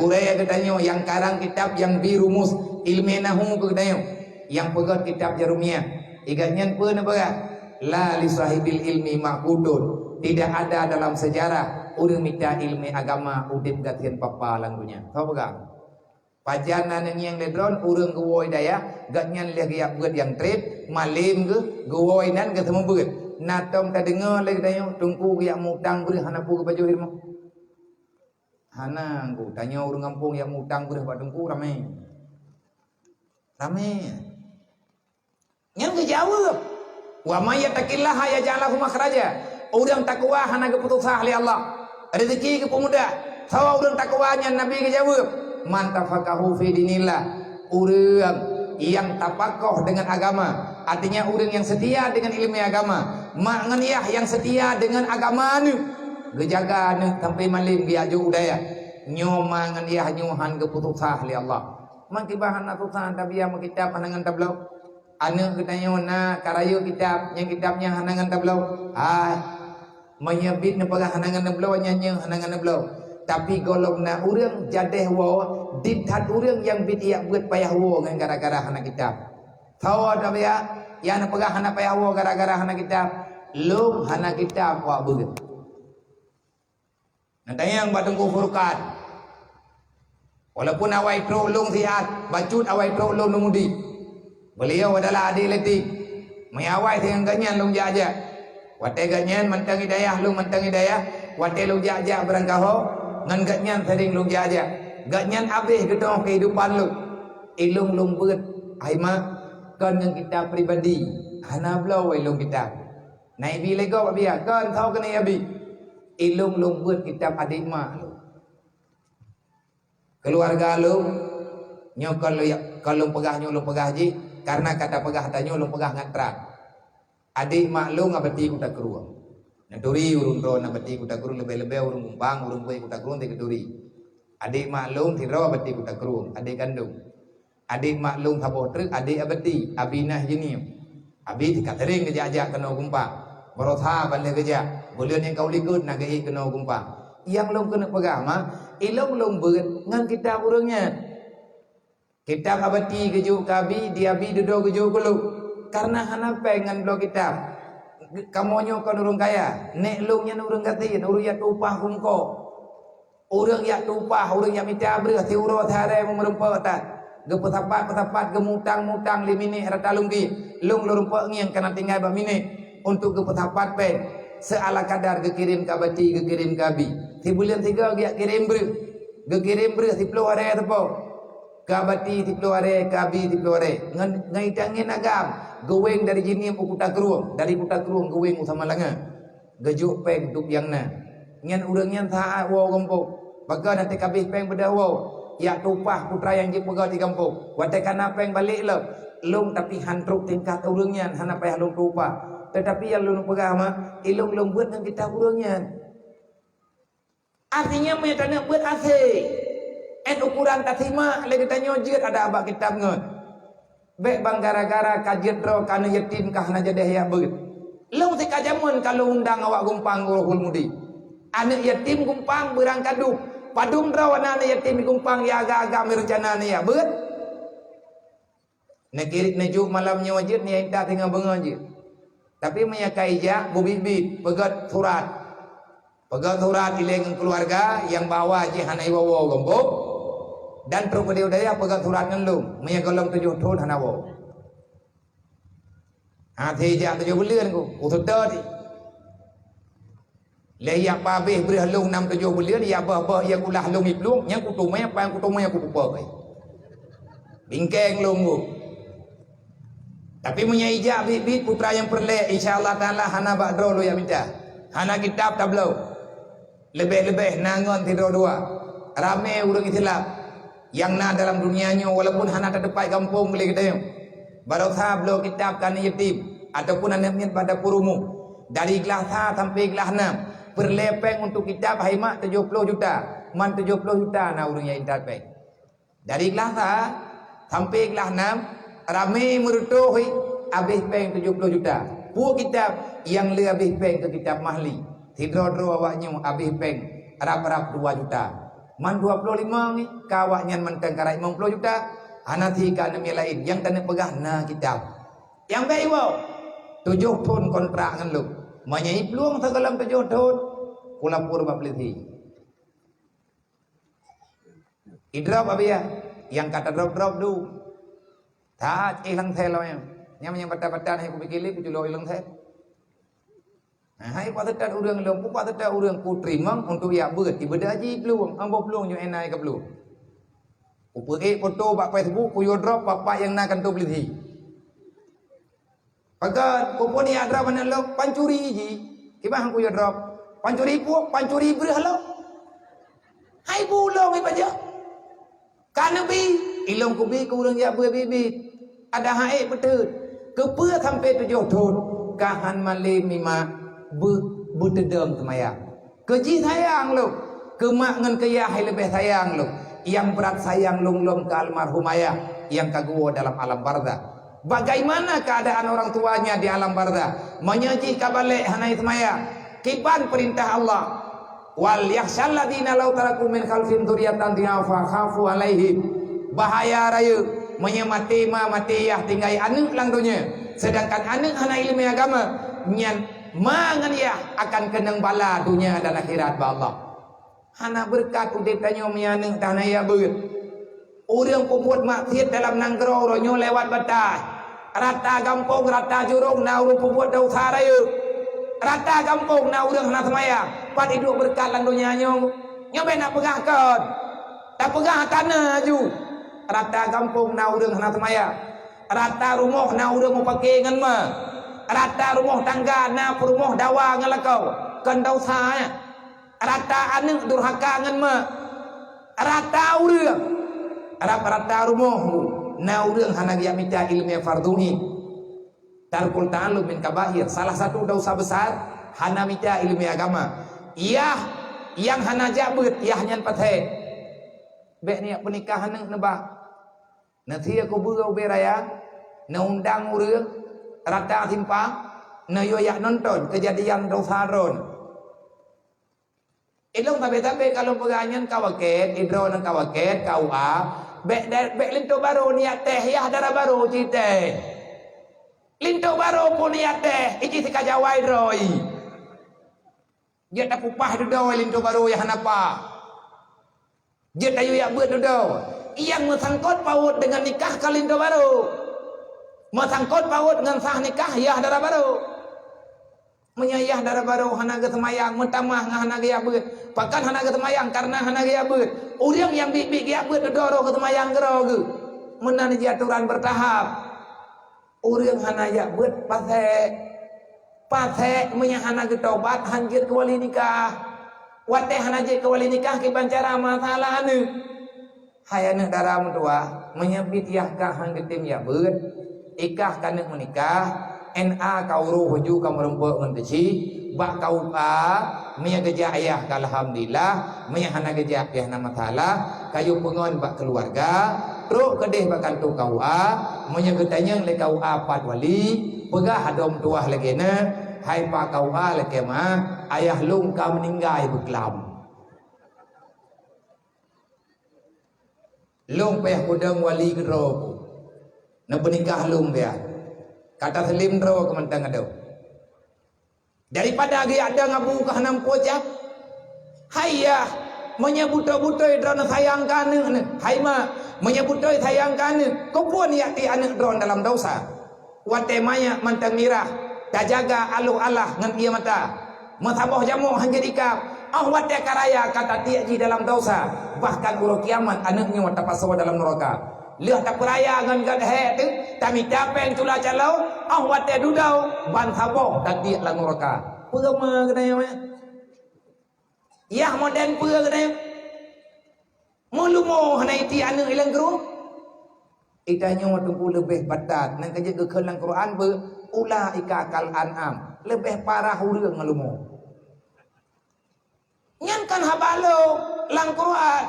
Guraya katanya yang karang kitab yang birumus ilmu nahu katanya. Yang pegat kitab Jarumiyah. Iganyan pun apa? La li sahibil ilmi maqudun. Tidak ada dalam sejarah urang minta ilmu agama udip gatian papa langgunya. Tahu pegang? Pajanan yang ledron urang gewoi daya gatnyan leh giap beut yang trip malim ge gewoi nan ge temu beut. Natom ka dengar leh dayo tungku giap mutang beureum hana pu ke baju hirmo. Hana ngku tanya urang kampung yang mutang beureum pak tungku rame. Rame. Yang kejawab. Wa may yattaqillaha yaj'al lahu makhraja. Urang takwa hana keputusan ahli Allah. Rezeki ke pemuda. Sawa urang takwanya Nabi ke jawab. Man tafaqahu fi dinillah. Urang yang tapakoh dengan agama. Artinya urang yang setia dengan ilmu agama. Mak nganiyah yang setia dengan agama ni. Gejaga ni sampai malim biaju udaya. Nyoma nganiyah nyuhan keputusan ahli Allah. Man tibahan atusan tabiya kitab panangan tablau. Anu katanya na karayo kitab yang kitabnya hanangan tablau. Menyebit nepagah hanangan neblau nyanyi hanangan neblau. Tapi golong na urang jadeh wo dithat urang yang bidiak buat payah wo ngan gara-gara hana kitab. Tahu ada ya yang nepagah hana payah wo gara-gara hana kitab. Lum hana kitab wa beut. Nantanya yang batungku Furqan. Walaupun awai pro lung siat, bacut awai pro lung numudi. Beliau adalah adik letik. Mayawai dengan ganyan lung jaja. Wate ganyan mantang hidayah lu mantang hidayah. Wate lu jaja berangkaho ngan ganyan sering lu jaja. Ganyan abih gedong kehidupan lu. Ilung lung beut aima kan yang kita pribadi. Hana blau ilung kita. Nai bi lego biya kan tahu kena abi. Ilung lung beut kitab adik mak lu. Keluarga lu nyokol kalau pegah nyolong pegah ji karena kata pegah tanya nyolong pegah ngantrak. Adik maklum ngabati kuda keruang. Naturi urung ro ngabati kuda keruang lebih-lebih urung kumpang urung kue kuda keruang teketuri. Adik maklum tiro abati kuda keruang. Adik kandung. Adik maklum taboh truk adik abati abinah jenim. Abi dikatering keja-aja kena kumpang. Barotha balik keja. Bulan yang kau likut nagai kena kumpang. Yang lom kena pegah mah ilong lom beut ngan kita urangnya. Kitab abati keju kabi diabi dodo keju kulu. Karena hana pengen lo kitab. Kamu nyokon urang kaya. Nek lu nya urang katin, urang ya tupah kumko. Urang ya tupah, urang ya minta breh ti uro thare merempa tat. Gepetapat-petapat gemutang-mutang limini rata lungki. Lung lurumpa ngiang kana tinggal ba mini untuk gepetapat pen. Seala kadar gekirim kabati gekirim kabi. Ti bulan 3 dia kirim breh. Gekirim breh ti puluh hari tepo. Kabati ti puluh hari, kabi ti puluh hari. Ngai tangin agam. Goweng dari jinim ukuta keruang, dari kuta keruang goweng sama langa. Gejuk peng tup yang na. Nyan urang nyan tha wo gompok. Baka nanti kabih peng beda wo. ya tupah putra yang je pegau di kampung. Watekan apa yang balik lo. Long tapi hantruk tingkat urangnya hana payah long tupah. Tetapi yang long pegah mah ilung long buat dengan kita urangnya. Artinya mereka nak buat asing. Ukuran tatima lagi tanya jid ada abak kitab ngot. Baik bang gara-gara kajian ro kana yatim kah na jadi ya beut. Long tika jamun kalau undang awak gumpang Rohul Mudi. Anak yatim gumpang berang kaduk. Padum ro anak yatim gumpang ya agak-agak merencana ya beut. Nak kirik najuk malamnya wajib ni minta tengah bengaji. Tapi menyakai ja bubibit pegat surat. Pegat surat ileng keluarga yang bawa je hanai wawo gombok. Dan terus dia udaya pegang surat ngelum punya golong 7 tahun hanawo hati je 7 bulan ku sudah di le ya pa be beri halung 6 7 bulan ya bah ya kulah halung iplung yang kutumai apa yang kutumai aku pupa kai bingkeng lungu tapi punya ijab bibit putra yang perle insyaallah taala hana badro lo ya minta hana kitab tablau lebih-lebih nangon tidur dua rame urang Islam yang na dalam dunianya walaupun hana terdepan kampung boleh kita baru sah belum kitab kan yatim ataupun anak pada purumu dari kelas 1 sampai kelas 6 berlepeng untuk kitab haimak 70 juta man 70 juta na urang yang intat baik dari kelas 1 sampai kelas 6 ramai merutuhi habis peng 70 juta pu kitab yang le habis peng ke kitab mahli tidro-dro awaknya habis peng rap-rap 2 juta man 25 ni kawaknya menteng karai 50 juta anati kan demi lain yang kena pegah na kitab yang baik wow 7 tahun kontrak dengan lu menyai peluang segalam 7 tahun pulang purba peliti idrop abia yang kata drop du tak hilang thelo yang patah-patah hai ku pikir ku julo hilang thel hai patah urang lom ku patah urang ku terima untuk ya beut ibadah haji peluang ambo peluang yo enai ka peluang ku pe foto pak Facebook ku yo drop bapak yang nak kantu beli pagat ku pun ya drop mana lo pancuri ji kibah ku yo drop pancuri ber halo hai bulong ai baja kana bi ilong ku bi ku urang ya bibit ada hai betul ke pe sampai 7 tahun kahan malim mima bertedam semaya keji sayang lu kemak ngan kaya hai lebih sayang lu yang berat sayang lung ke almarhum ayah yang kagua dalam alam barzah bagaimana keadaan orang tuanya di alam barzah menyaji kabalik hanai semaya kiban perintah Allah wal yakhshal ladina law taraku min khalfin dzurriatan dhiafa khafu alaihim bahaya raya menyemati mati yah tinggal anak lang dunia sedangkan anak hanai ilmu agama nyan mangan ya akan kenang bala dunia dan akhirat ba Allah hana berkat udah tanya mianeng tanah ya beut urang puput maksiat dalam nanggro ronyo lewat batas rata kampung rata jurung na urang puput dosa raya rata kampung na urang hana semaya pat hidup berkat lang dunia nyo nyampe nak pegahkan tak pegah tanah ju rata kampung na urang hana semaya rata rumah na urang mau pakai ngan ma rata rumah tangga na rumah dawa ngelakau kan dosa rata anak durhaka ngan ma rata urang rata rumah na urang hana dia minta ilmu fardhuhi tarkul ta'allum min kabair salah satu dosa besar hana minta ilmu agama iya yang hana jabut iya nyan pathe bek ni pernikahan nebak nanti aku burau beraya na undang urang rata simpang na yoyak nonton kejadian dosa ron ilong tabe-tabe kalau pegangan kawaket idro nang kawaket KUA bek linto baru niat teh ya darah baru cite linto baru pun niat teh iki sikajawai roy dia tak upah dodo linto baru ya hanapa dia tayu ya buat dodo yang mesangkot paut dengan nikah kalinto baru mesangkot paut dengan sah nikah ya darah baru menyayah darah baru hana ge semayang mentamah hana ge beut pakan hana ge semayang karena hana ge beut urang yang bibi ge beut dodoro ge semayang gero ge menan aturan bertahap urang hana ge beut pase menya hana ge tobat hanjir ke wali nikah wate hana je ke wali nikah ke bancara masalah anu Hai anak daram tua menyebut yahkah hang getim ya beut ikah kana menikah NA kau ruh ju kau merempuk ngenteci bak kau menya geja ayah alhamdulillah menya hana geja ya nama taala kayu pengon bak keluarga teruk kedeh bakal tu kau menya getanya le kau pat wali pegah hadom tuah legena hai pa kau leke mah ayah lung ka meninggai beklam lung peh kudang wali gedro na bernikah lung dia kata selim dro kementang ada daripada dia ada ngabu ke hanam pojak hayah menyebut-butoi drone sayang kana hai ma menyebutoi sayang kana kau pun ya ti anak drone dalam dosa wate maya mantang mirah dah jaga aluh Allah ngan ia mata masabah jamu hanjadika wate karaya kata tiak di dalam dosa bahkan ulo kiamat anaknya wata pasawa dalam neraka lihat tak peraya ngan gad he tu tami capeng tula calau wate dudau ban sabah tak tiak la neraka pema kena ya yah moden pura kena mulumo hanai ti anak ilang guru itanya watu lebih batat nang kerja ke kelang Quran ber ulaika kal an'am lebih parah urang ngalumo nyan kan habalo lang Quran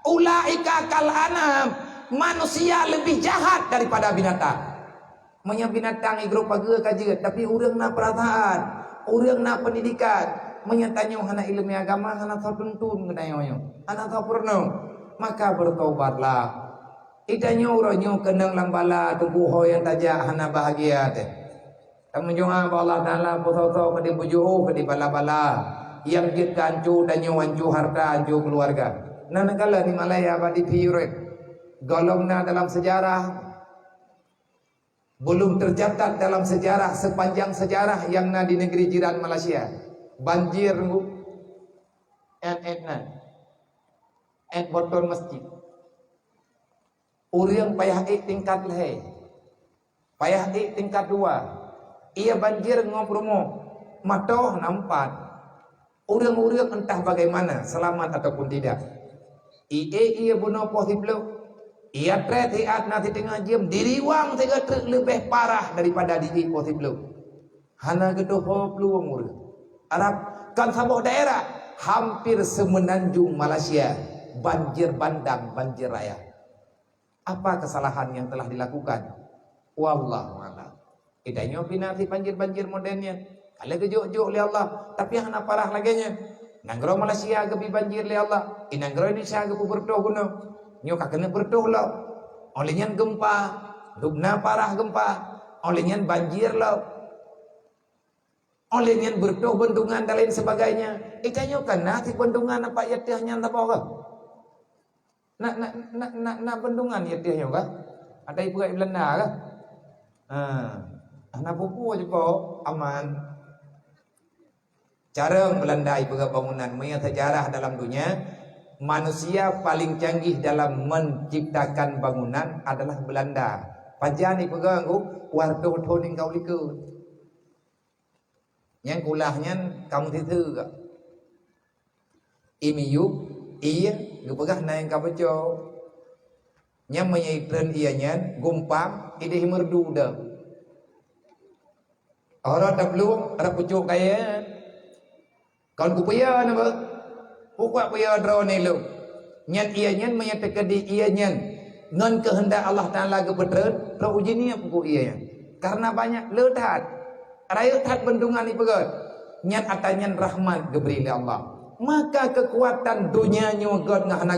ulaika kal an'am manusia lebih jahat daripada binatang menya binatang igro page kaje tapi urang na perasaan urang na pendidikan menyatanya hana ilmu agama hana tertuntun kenayoyo hana purno maka bertobatlah itanya uronyo kenang lambala tubuh hoyan tajak hana bahagia teh tamu jonga Allah taala poso-poso ke di bujuh ke di bala-bala yang kita ancu dan ancu harta ancu keluarga nah negala di Malaya abadi piuret golongna dalam sejarah belum tercatat dalam sejarah sepanjang sejarah yang na di negeri jiran Malaysia banjir et boton masjid uriang payah tingkat leh payah tingkat 2 ia banjir ngopromo matoh nampat uriang entah bagaimana selamat ataupun tidak ia bunuh posible ia tretiat nanti tengah jam diriwang tiga lebih parah daripada diri posible hana gedoh peluang uriang Arab kan sebuah daerah hampir semenanjung Malaysia banjir bandang banjir raya apa kesalahan yang telah dilakukan wallahu a'lam idanya pinati banjir-banjir modernnya kalau gejuk-juk oleh Allah tapi yang nak parah laginya nanggro Malaysia gebi banjir oleh Allah inanggro Indonesia gebu berdoh guna nyo kena berdoh lah olehnya gempa dubna parah gempa olehnya banjir lah olehnya berdoh bendungan dan lain sebagainya itanya kan nanti bendungan apa ya tiahnya apa ke nak bendungan ya tiahnya ke ada ibu kat Belanda ke anak pupu je kok aman cara Belanda ibu bangunan punya sejarah dalam dunia manusia paling canggih dalam menciptakan bangunan adalah Belanda pajan ibu ganggu warto toning kau liku yang kulahnya kamu titu ke imiyuk iya gepegah naik kapaco yang menyaitren ianya gumpam ide merdu dah orang tak belum ada pucuk kaya kawan kupaya nama pukak paya drone lu nyan ianya menyatakan di ianya non kehendak Allah Taala gepetren pro uji ni pukuk ianya karena banyak ledat raya tat bendungan ni pegat nyat atanyan rahmat geberi oleh Allah maka kekuatan dunianya God ngahana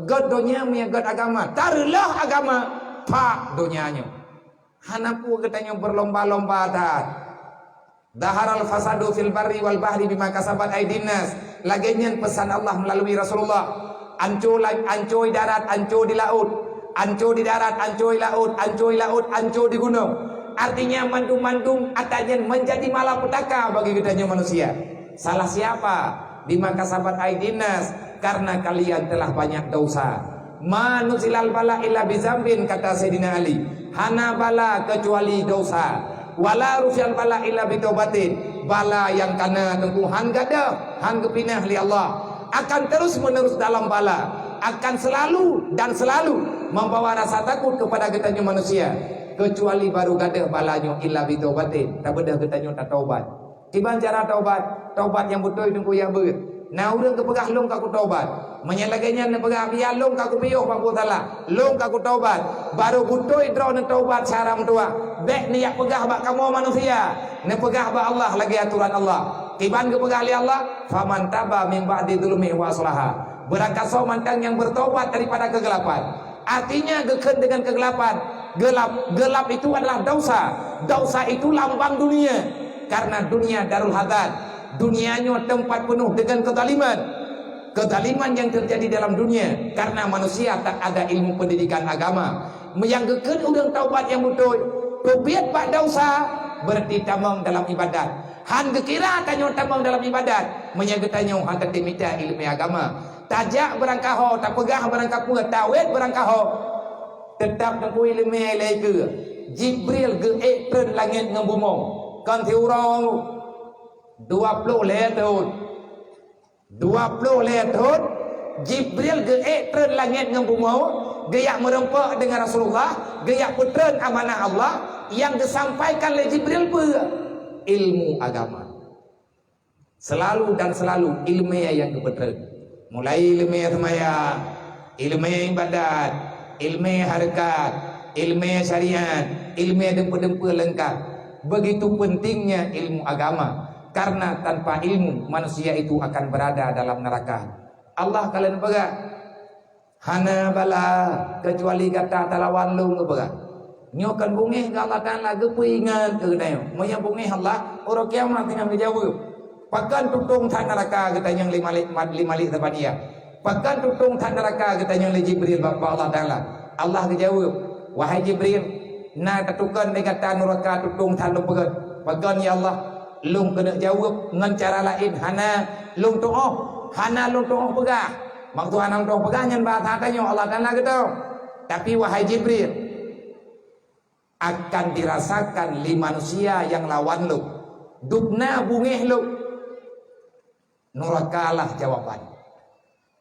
God dunia punya God agama tarulah agama pak dunianya hanapu katanya berlomba-lomba tat daharal fasadu fil barri wal bahri bima kasabat aydin nas laginya pesan Allah melalui Rasulullah ancu darat ancu di laut ancu di darat ancu di laut ancu di laut ancu di gunung artinya mandum-mandum atanya menjadi malapetaka bagi kitanya manusia salah siapa bima kasabat aydin nas karena kalian telah banyak dosa manuzilal bala illa bizambin kata Sayyidina Ali hana bala kecuali dosa wala rufial bala illa bitaubatin bala yang kana tengku han gada han kepinah li Allah akan terus menerus dalam bala akan selalu dan selalu membawa rasa takut kepada getanya manusia, kecuali baru gadah balanya illa bitaubatin. Tak bedah getanya tak taubat. Tiban cara taubat, taubat yang betul itu yang ber. Nah urang kepegah long kaku taubat. Menyalaganya ne pegah biar long kaku piyo pangku taala. Long kaku taubat. Baru betul draw ne taubat cara tua. Bek ni yak pegah bak kamu manusia. Ne pegah bak Allah lagi aturan Allah. Tiban ke pegah li Allah, faman taba min ba'di dzulmi wa aslaha. Berangkat mantang yang bertobat daripada kegelapan. Artinya geken dengan kegelapan. Gelap itu adalah dosa. Dosa itu lambang dunia. Karena dunia darul hadad. Dunianya tempat penuh dengan kezaliman. Kezaliman yang terjadi dalam dunia karena manusia tak ada ilmu pendidikan agama. Yang geken udang taubat yang betul. Tobiat pak dosa berarti tamam dalam ibadat. Han gekira tanyo tamam dalam ibadat, menyaga tanyo han ketimita ilmu agama. Tajak berangkaho, tak pegah berangkah pura, tawet berangkaho. Tetap tengku ilmu lagi ke. Jibril ge ekren langit ngam bumong. Kan tiurang 20 tahun. 20 tahun Jibril ge ekren langit ngam bumong, geyak merempak dengan Rasulullah, geyak putren amanah Allah yang disampaikan oleh Jibril pun ilmu agama. Selalu dan selalu ilmu yang kebetulan. Mulai ilmu semaya, ilmu ibadat, ilmu harakat, ilmu syariat, ilmu dempa-dempa lengkap. Begitu pentingnya ilmu agama. Karena tanpa ilmu manusia itu akan berada dalam neraka. Allah kalian pegang. Hana bala kecuali kata talawan lu ngepegang. Nyokan bungih ke Allah Ta'ala ke ingat ke dayo. Maya bungih Allah orang kiamat dengan dijawab. Pakan tutung tak neraka kita yang lima-lima tepania. Pakan tutung tak neraka kita yang Jibril bapa Allah Ta'ala. Allah dijawab, wahai Jibril, na tatukan dengan kata neraka tutung tak lupa. Pakan ya Allah, lung kena jawab dengan cara lain. Hana lung tu'oh, hana lung tu'oh pegah. Maksud hana lung tu'oh pegah yang bahasa katanya Allah Ta'ala kita. Tapi wahai Jibril, akan dirasakan li manusia yang lawan lu. Dukna bungih lu. Nurakalah jawaban.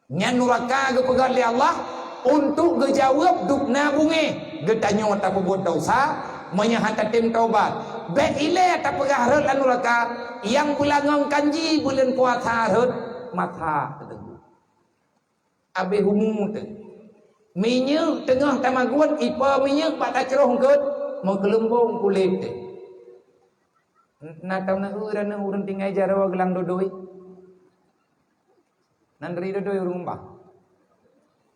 Nya nuraka ke pegang li Allah untuk gejawab dukna bungih. Getanyo tak berbuat dosa, menyahata tim taubat. Baik ile tak pegah rut lan nuraka yang bulan kanji bulan puasa rut mata ketemu. Abe humu tu. Minyak tengah tamaguan ipa minyak pada ceroh ke menggelembung kulit deh. Nak tahu nak urang tinggal jarawa gelang dodoi. Nandri dodoi urang bah.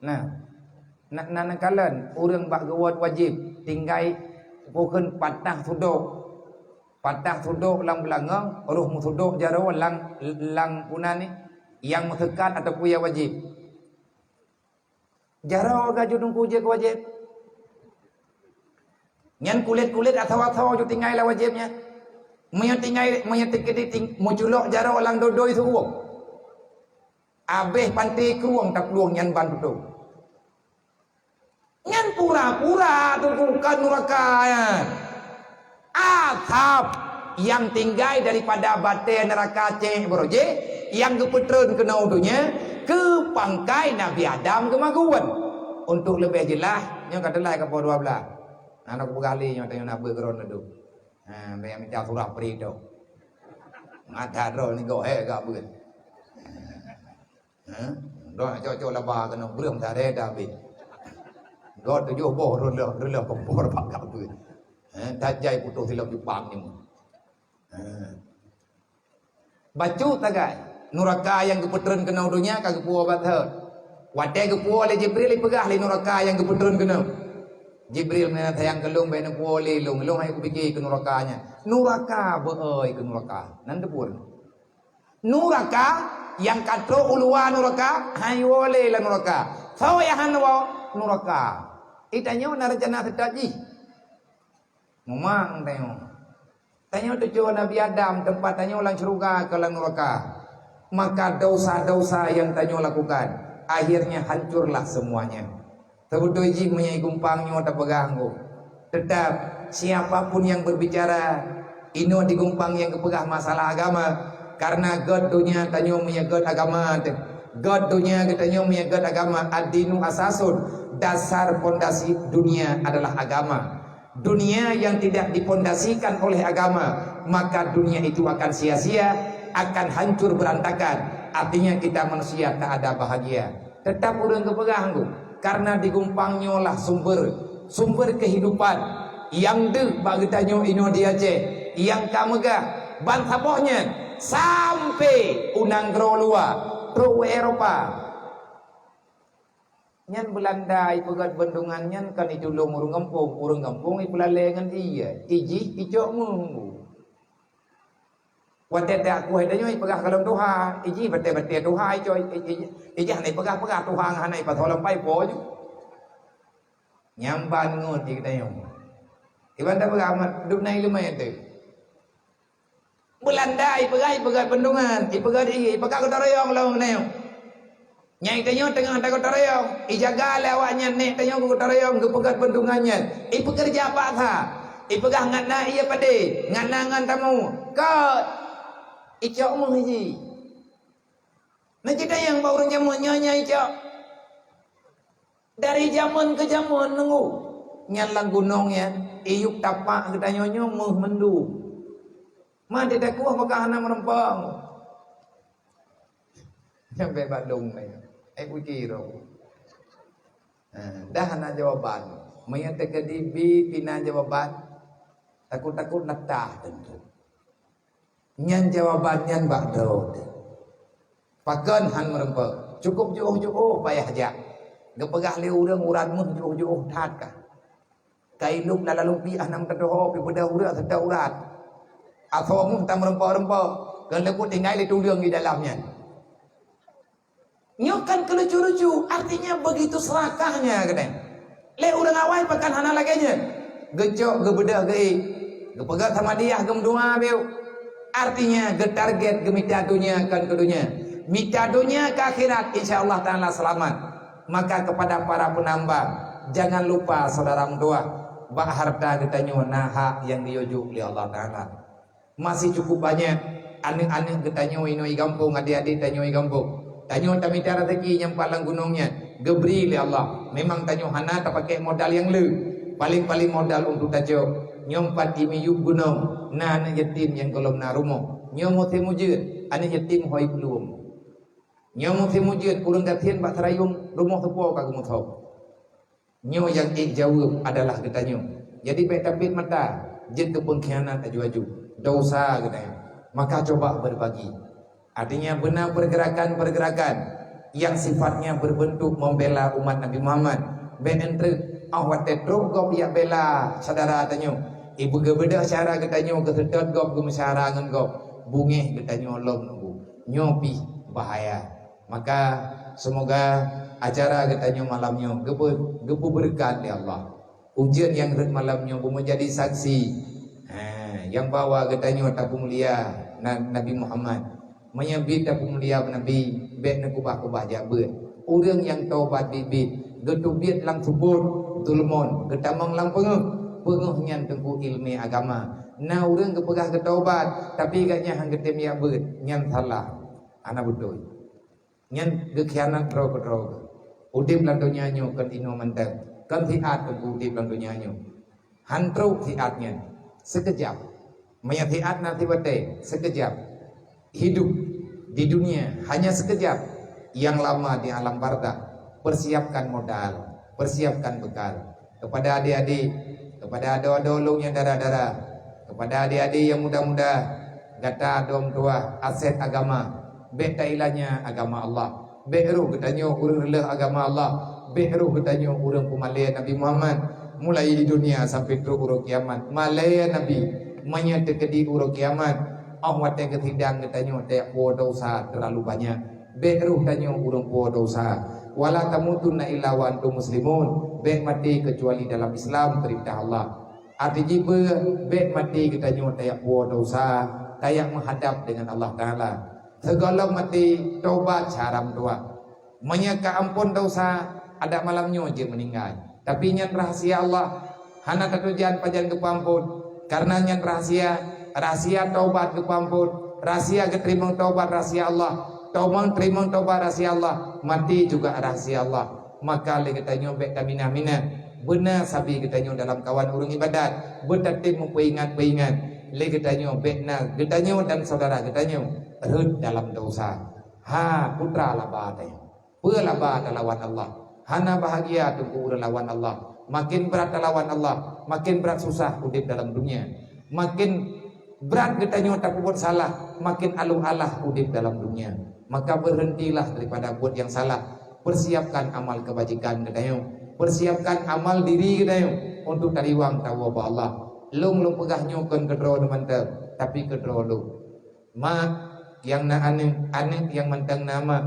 Nah, nak kalan urang bak gawat wajib tinggal pokon patah sudok lang belangang, roh musudok jarawa lang punan ni yang mesekat atau kuya wajib. Jarawa gaju dungku je ke wajib. Nyan kulit-kulit atau jo tinggal lah wajibnya. Maya tinggal muculok jara orang dodoi suruh. Abeh pantai keruang tak peluang nyan ban betul. Nyan pura-pura tu bukan neraka ya. Atap yang tinggal daripada batai neraka ceh beroje yang kepetren kena udunya ke pangkai Nabi Adam ke maguan. Untuk lebih jelas yang katalah ke 12. Anak bergali yang tanya nak bergeron tu. Bayang minta surah peri tu. Ada roh ni go gak ber. Doa cocok laba kena belum tak ada habis. God tu jo boh rela kompor pak gak ber. Tajai putus silap Jepang ni. Bacu tagai. Nuraka yang keputren kena dunia kagak puas bather. Wadai kepuas oleh Jibril pegah le nuraka yang keputren kena. Jibril menanya sayang kelung bayi nak boleh lung hai aku fikir ke nurakanya. Nuraka beoi ke nuraka. Nanti pun. Nuraka yang katro ulua nuraka hai boleh lah nuraka. Sawa ya hanwa nuraka. Itanya narjana tetaji. Memang tanya. Tanya tu Nabi Adam tempat tanya ulang syurga ke nuraka. Maka dosa-dosa yang tanya lakukan akhirnya hancurlah semuanya. Terbutuh iji menyai gumpangnya tak peganggu. Tetap siapapun yang berbicara ino di gumpang yang kepegah masalah agama karena God dunia tanyo punya God agama God dunia katanya punya God agama. Ad-dinu asasun, dasar pondasi dunia adalah agama. Dunia yang tidak dipondasikan oleh agama, maka dunia itu akan sia-sia, akan hancur berantakan. Artinya kita manusia tak ada bahagia. Tetap urang kepegang tu, karena digumpangnya lah sumber kehidupan yang de bagi tanyo ino dia je, yang kamegah ban sapohnya sampai unang luar pro Eropa. Nyan Belanda ipegat bendungan nyan kan itulung urang kampung ipelalengan iya iji icok mungu watet dak kuai danyo ipegah kalam Tuhan iji bete Tuhan icok iji hanai pegah Tuhan hanai patholam pai po nyamban ngut kita yo ibanda beramat duk nai lumai tu Belanda ipegat bendungan ipegah kotarayong lawang nayo nyai tanyo tengah tak kotarayong ijaga lawaknya nek tanyo kotarayong gepegat bendungannya ipekerja apa tha ipegah ngana iya pade nganangan tamu ka icok mu hiji nah kita yang baru zaman nyonya icok dari zaman ke zaman nunggu nyalang gunungnya iyuk tapak kita nyonyo muh mendu mah tidak kuah maka hana merempang sampai Bandung nih kira dah hana jawaban mayat tekadibi pina jawaban takut natah tentu nyan jawaban nyan bakdo pakan han merempang cukup jauh payah aja gepegah le urang uratmu jauh tat ka kailuk lalu pi anam tedoh pi beda urat sedau urat atau tam rempah kan lekut tinggal itu di dalamnya nyokan kelucu-lucu artinya begitu serakahnya katanya le urang awal pakan hana laganya gejok gebedah gei gepegat sama dia gem doa beu artinya getarget gemitadunya kan kedunya mitadunya ke akhirat insyaallah taala selamat. Maka kepada para penambah jangan lupa saudara doa bak harta getanyo naha yang diojuk oleh Allah taala masih cukup banyak aneh-aneh getanyo inoi kampung adik-adik tanyo kampung tanyo tamita rezeki yang palang gunungnya gebri oleh Allah memang tanyo hana tak pakai modal yang le paling modal untuk tajo nyompat imiyub gunung na anak yatim yang kolom na rumo nyomo temujud anak yatim hoi belum nyomo temujud urang gatien bak terayung rumah tepo kagum thau nyo yang jawab adalah getanyo jadi betabit mata jin tu pengkhianat aju-aju dosa katanya maka coba berbagi artinya benar pergerakan yang sifatnya berbentuk membela umat Nabi Muhammad ben entre awat tetro gop ya bela saudara tanyo ibu gebeda cara getanyo kesedot gop gumsyara ngan gop bungeh getanyo lom nunggu nyopi bahaya maka semoga acara getanyo malamnya gepu berkat ya Allah ujian yang red malamnya menjadi saksi yang bawa getanyo tapu mulia Nabi Muhammad menyebut tapu mulia Nabi bet nekubah-kubah jabut urang yang taubat bibit getubit lang subur tulmon getamang lang penguh nyan tengku ilmi agama na urang kepegah ketaubat tapi gaknya hang getem ya beut nyan salah ana betul nyan gekhianat ro udip lan dunia nyo kan ino mantap kan fiat tengku udip lan dunia nyo hantru fiatnya sekejap mayat fiat nanti bate sekejap hidup di dunia hanya sekejap yang lama di alam barzakh persiapkan modal persiapkan bekal kepada adik-adik kepada ado-adolong yang darah-darah kepada adik-adik yang muda-muda gata dom tua aset agama beta ilahnya agama Allah beru getanyo urang releh agama Allah beru getanyo urang pumalaya Nabi Muhammad mulai di dunia sampai terus urang kiamat malaya Nabi menyata kedi urang kiamat awat yang ketidang getanyo tak dosa terlalu banyak beru getanyo urang dosa wala tamutunna illa wa antum muslimun be mati kecuali dalam Islam perintah Allah arti jiba be mati kita nyuruh tayak buat dosa tayak menghadap dengan Allah Ta'ala segala mati taubat caram doa menyaka ampun dosa ada malamnya je meninggal tapi nyan rahasia Allah hana katujan pajan kepampun karena nyan rahasia taubat kepampun rahasia keterima taubat rahasia Allah Taubang terima taubat rahsia Allah, mati juga rahsia Allah. Maka le katanya baik kami mina benar sabi katanya dalam kawan urang ibadat, bertatib memperingat le katanya baik na katanya dan saudara katanya rut dalam dosa. Ha putra laba teh. Pelaba lawan Allah. Hana bahagia tunggu lawan Allah. Makin berat lawan Allah, makin berat susah hidup dalam dunia. Makin berat katanya tak buat salah, makin aluh-alah hidup dalam dunia. Maka berhentilah daripada buat yang salah. Persiapkan amal kebajikan katanya. Persiapkan amal diri katanya untuk tariwang tahu apa Allah. Long pegah nyokon kedro mantap, tapi kedro lu. Ma yang na anak yang mantang nama,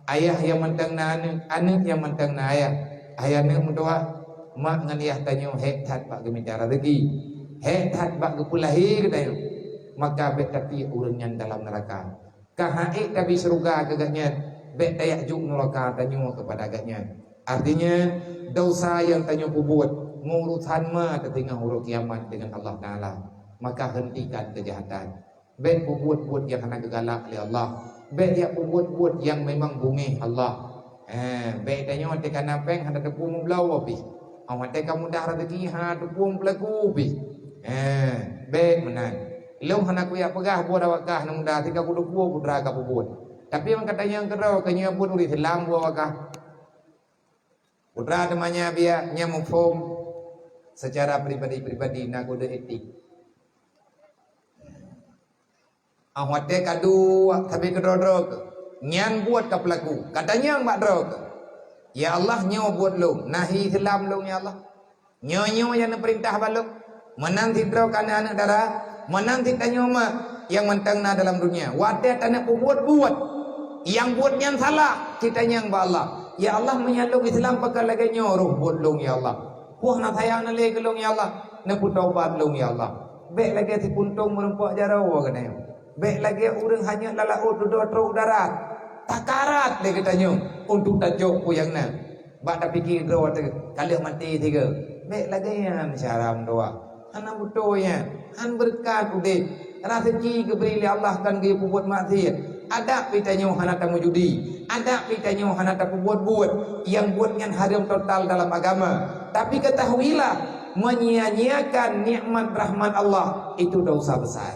ayah yang mantang na anak yang mantang na ayah. Ayah ni mendoa mak ngan ayah tanya hek tat pak gemicara lagi. Hek tat pak gepulahi katanya. Maka bet tapi urang yang dalam neraka. Kahaik tapi surga kagaknya. Bet dayak juk neraka tanya kepada agaknya. Artinya dosa yang tanya buat ngurusan ma ketinggal huruf kiamat dengan Allah Taala. Maka hentikan kejahatan. Bet buat yang hendak galak oleh Allah. Bet yang buat yang memang bumi Allah. Bet tanya tekan napeng hendak tepung belau api. Awak tekan mudah rezeki ha tepung pelaku api. Bet menan. Ilmu hendak kuya pegah buat awakah nang mudah 30 putra ka buat. Tapi yang katanya yang kerau kanya buat uri selam buat awakah. Putra temannya biar nya mufhum secara pribadi nak kode etik. Awak te kadu tapi kedrodrog nyan buat ka pelaku. Katanya yang mak drog. Ya Allah nyo buat lu, nahi selam lu ya Allah. Nyo yang perintah baluk. Menang tidro kana anak darah, menang titanya mak yang mentangna dalam dunia. Wadah tanah buat. Yang buat yang salah, kitanya yang ba Allah. Ya Allah menyalung Islam pakai lagi nyuruh buat long ya Allah. Wah nak sayang nak lagi long ya Allah. Nak taubat long ya Allah. Baik lagi si puntung merempak jarau katanya. Baik lagi orang hanya lalaut duduk teruk darat. Takarat dia katanya untuk tajuk yang nak. Bak dah fikir doa tu kali mati tiga. Baik lagi yang syaram doa. Anak betul ya. Han berkat udah. Rezeki keberi Allah kan dia buat maksiat. Ada pitanya hana tamu judi, ada pitanya hana tamu buat yang buatnya haram total dalam agama. Tapi ketahuilah menyia-nyiakan nikmat rahmat Allah itu dosa besar.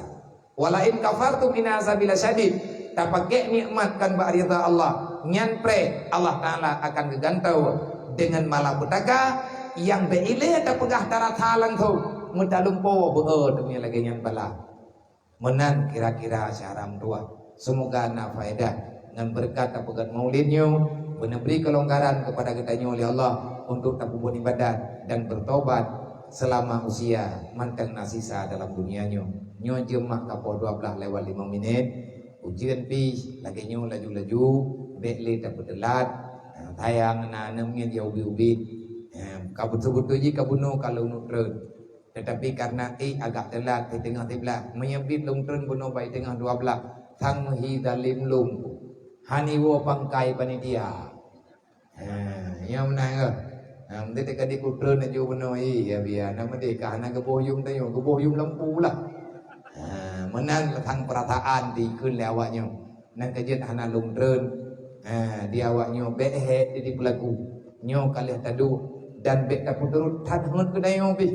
Walain kafartum in azabil syadid. Tak pakai nikmat kan ba'rida Allah. Nyanpre Allah Taala akan gegantau dengan malapetaka yang beile tak pegah tarat halang tu. Mutalumpo beo dunia lagi yang bala. Menan kira-kira syaram dua. Semoga nak faedah dengan berkat pegat maulidnya memberi kelonggaran kepada kitanya oleh Allah untuk tak buat ibadat dan bertobat selama usia mantang nasisa dalam dunianya. Nyo jemah kapo 12 lewat 5 minit ujian pi lagi nyo laju-laju bekle tak berdelat tayang na nemnya dia ubi-ubi kabut-kabut ji kabuno kalau nutreun. Tetapi karena agak telat di tengah tiblat menyebit lungtreun buno baik tengah 12 Thang hi dalim lung haniwo pangkai panitia. Yang menang ke? Nanti teka di kutron na jo benoi ya biar nama deka na keboyum tayo keboyum lampu lah. Menang thang perataan di kun lewatnya. Nan kajian hana lungtreun. Di awaknya behe di pelaku. Nyo kalih tadu dan bek dapur turut tan hut kedayo pi.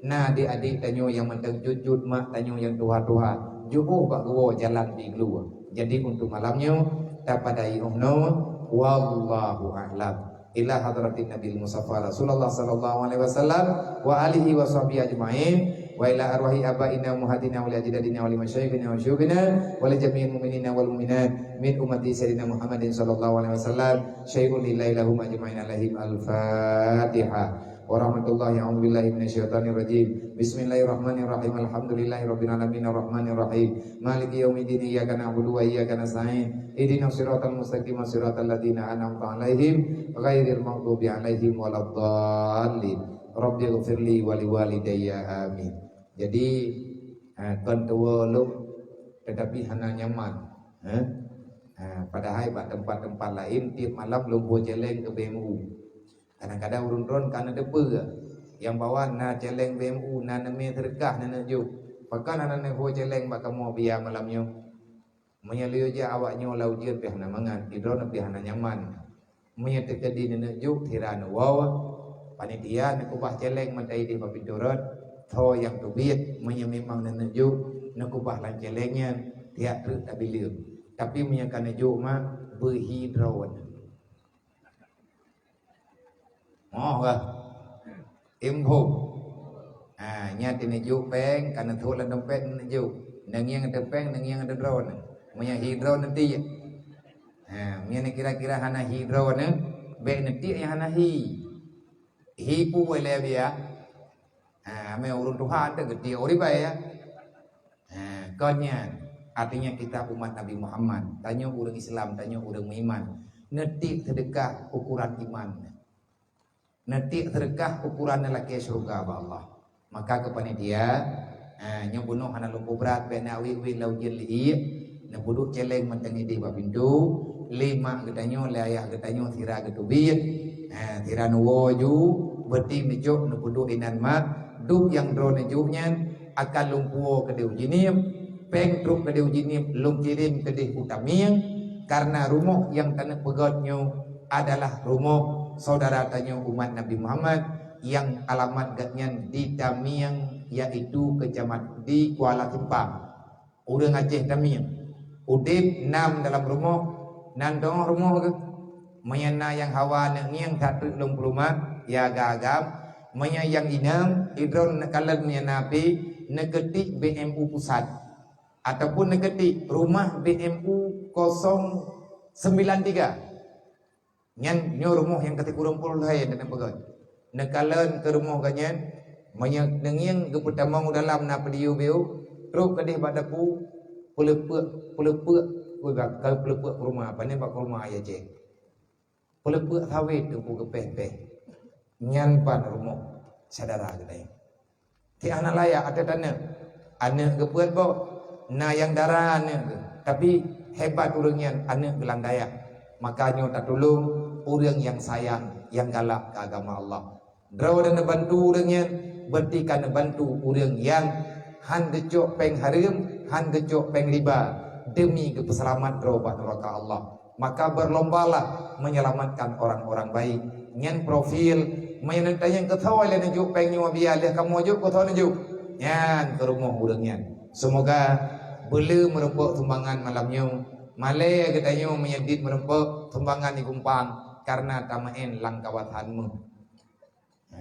Nah di adik tanyo yang mentang jujud mak tanyo yang tuha-tuha. Jubuh bak gua jalan di keluar. Jadi untuk malamnya tapadai umno wallahu a'lam. Ila hadratin Nabi Mustafa Rasulullah sallallahu alaihi wasallam wa alihi wa sahbihi ajma'in wa ila arwahi abaina muhadina wa ajdadina wa limasyayikhina wa syukhina wa li jami'il mu'minina wal mu'minat min ummati sayyidina Muhammadin sallallahu alaihi wasallam syai'un lillahi lahum ajma'in alaihim al-Fatihah. Warahmatullahi a'udzubillahi minasyaitonir rajim. Bismillahirrahmanirrahim. Alhamdulillahirabbil alamin arrahmanir rahim. Maliki yaumiddin iyyaka na'budu wa iyyaka nasta'in. Ihdinas siratal mustaqim siratal ladzina an'amta 'alaihim ghairil maghdubi alaihim waladdallin. Rabbighfirli wa liwalidayya amin. Jadi kan tua lu tetapi hana nyaman. Padahal pada tempat-tempat lain tiap malam lu buat jeleng ke BMU. Kadang-kadang urun-urun karena depa yang bawa na celeng BMU na name terkah na juk. Pakan na ho celeng bak kamu biar malamnya. Menyeliu je awaknya lau je pihana mangan, idrona pihana nyaman. Menyeteka di nejuk tirana wawa, panitia nekubah celeng mandai di papidorot, tho yang tubit, memang nejuk, nekubah lan celengnya, tiap tu tak bilir. Tapi menyakan nejuk mah berhidrowan. Oh lah, impum. Nyati nejuk peng, karena tu lan dompet nejuk. Nengiang ada peng, nengiang ada drone. Punya hidro nanti. Punya kira-kira hana hidro ne, baik nanti yang hana hi pu boleh dia. Me urun Tuhan tu gede ori baik ya. Konnya artinya kita umat Nabi Muhammad. Tanya orang Islam, tanya orang beriman. Nanti sedekah ukuran iman. Nanti sedekah ukuran lelaki surga Allah. Maka kepada dia, yang bunuh hana lumpuh berat, benawi lau jeli. Nak buduk celeng mentengi di babindu, lima getanyo layah getanyo tira getubit, tira nuwoju, berti nejuk nak buduk inan mak, duk yang drone nejuknya akan lumpuh ke deu jinim, peng truk ke deu jinim, lum kirim ke deu utamiang, karena rumah yang tanah pegotnyo adalah rumah saudara tanyo umat Nabi Muhammad yang alamat gatnya di Tamiang, yaitu kecamatan di Kuala Simpang, urang Aceh Tamiang. Udip nam dalam rumah, nan dong rumah ke, menyana yang hawa nengiang satu lum rumah, ya gagam, menya yang inam, idron nekalan menyanapi, negetik BMU pusat, ataupun negetik rumah BMU 093, nyo rumah yang ketik kurang puluh hai dan pegang, nekalan ke rumah kanyan, menya nengiang ke pertama dalam napa diu beu, terus kadih badaku. Pelepuk kalau pelepuk rumah apa ni bak rumah ayah je. Pelepuk sawit tu ku kepeh-peh. Nyan pan rumah saudara kita. Ti anak layak ada tanah. Anak kepuat bo na yang darah anak. Tapi hebat urangnya anak gelang dayak. Makanya tak tolong orang yang sayang, yang galak ke agama Allah. Draw dan bantu urangnya, berarti kan bantu orang yang han decok peng harim, han decok peng riba demi keselamatan robat neraka Allah. Maka berlombalah menyelamatkan orang-orang baik. Nyan profil menyertai yang ketawa le nejuk peng nyawa biar le kamu ajuk kau tahu nejuk. Nyan ke rumah urangnya. Semoga boleh merempuk tumbangan malamnya. Malay katanya menyedit merempuk tumbangan di kumpang karena tamain langkawatanmu.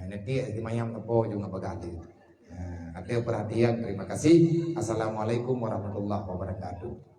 Nanti di mayam tepo juga begali. Ada perhatian, terima kasih. Assalamualaikum warahmatullahi wabarakatuh.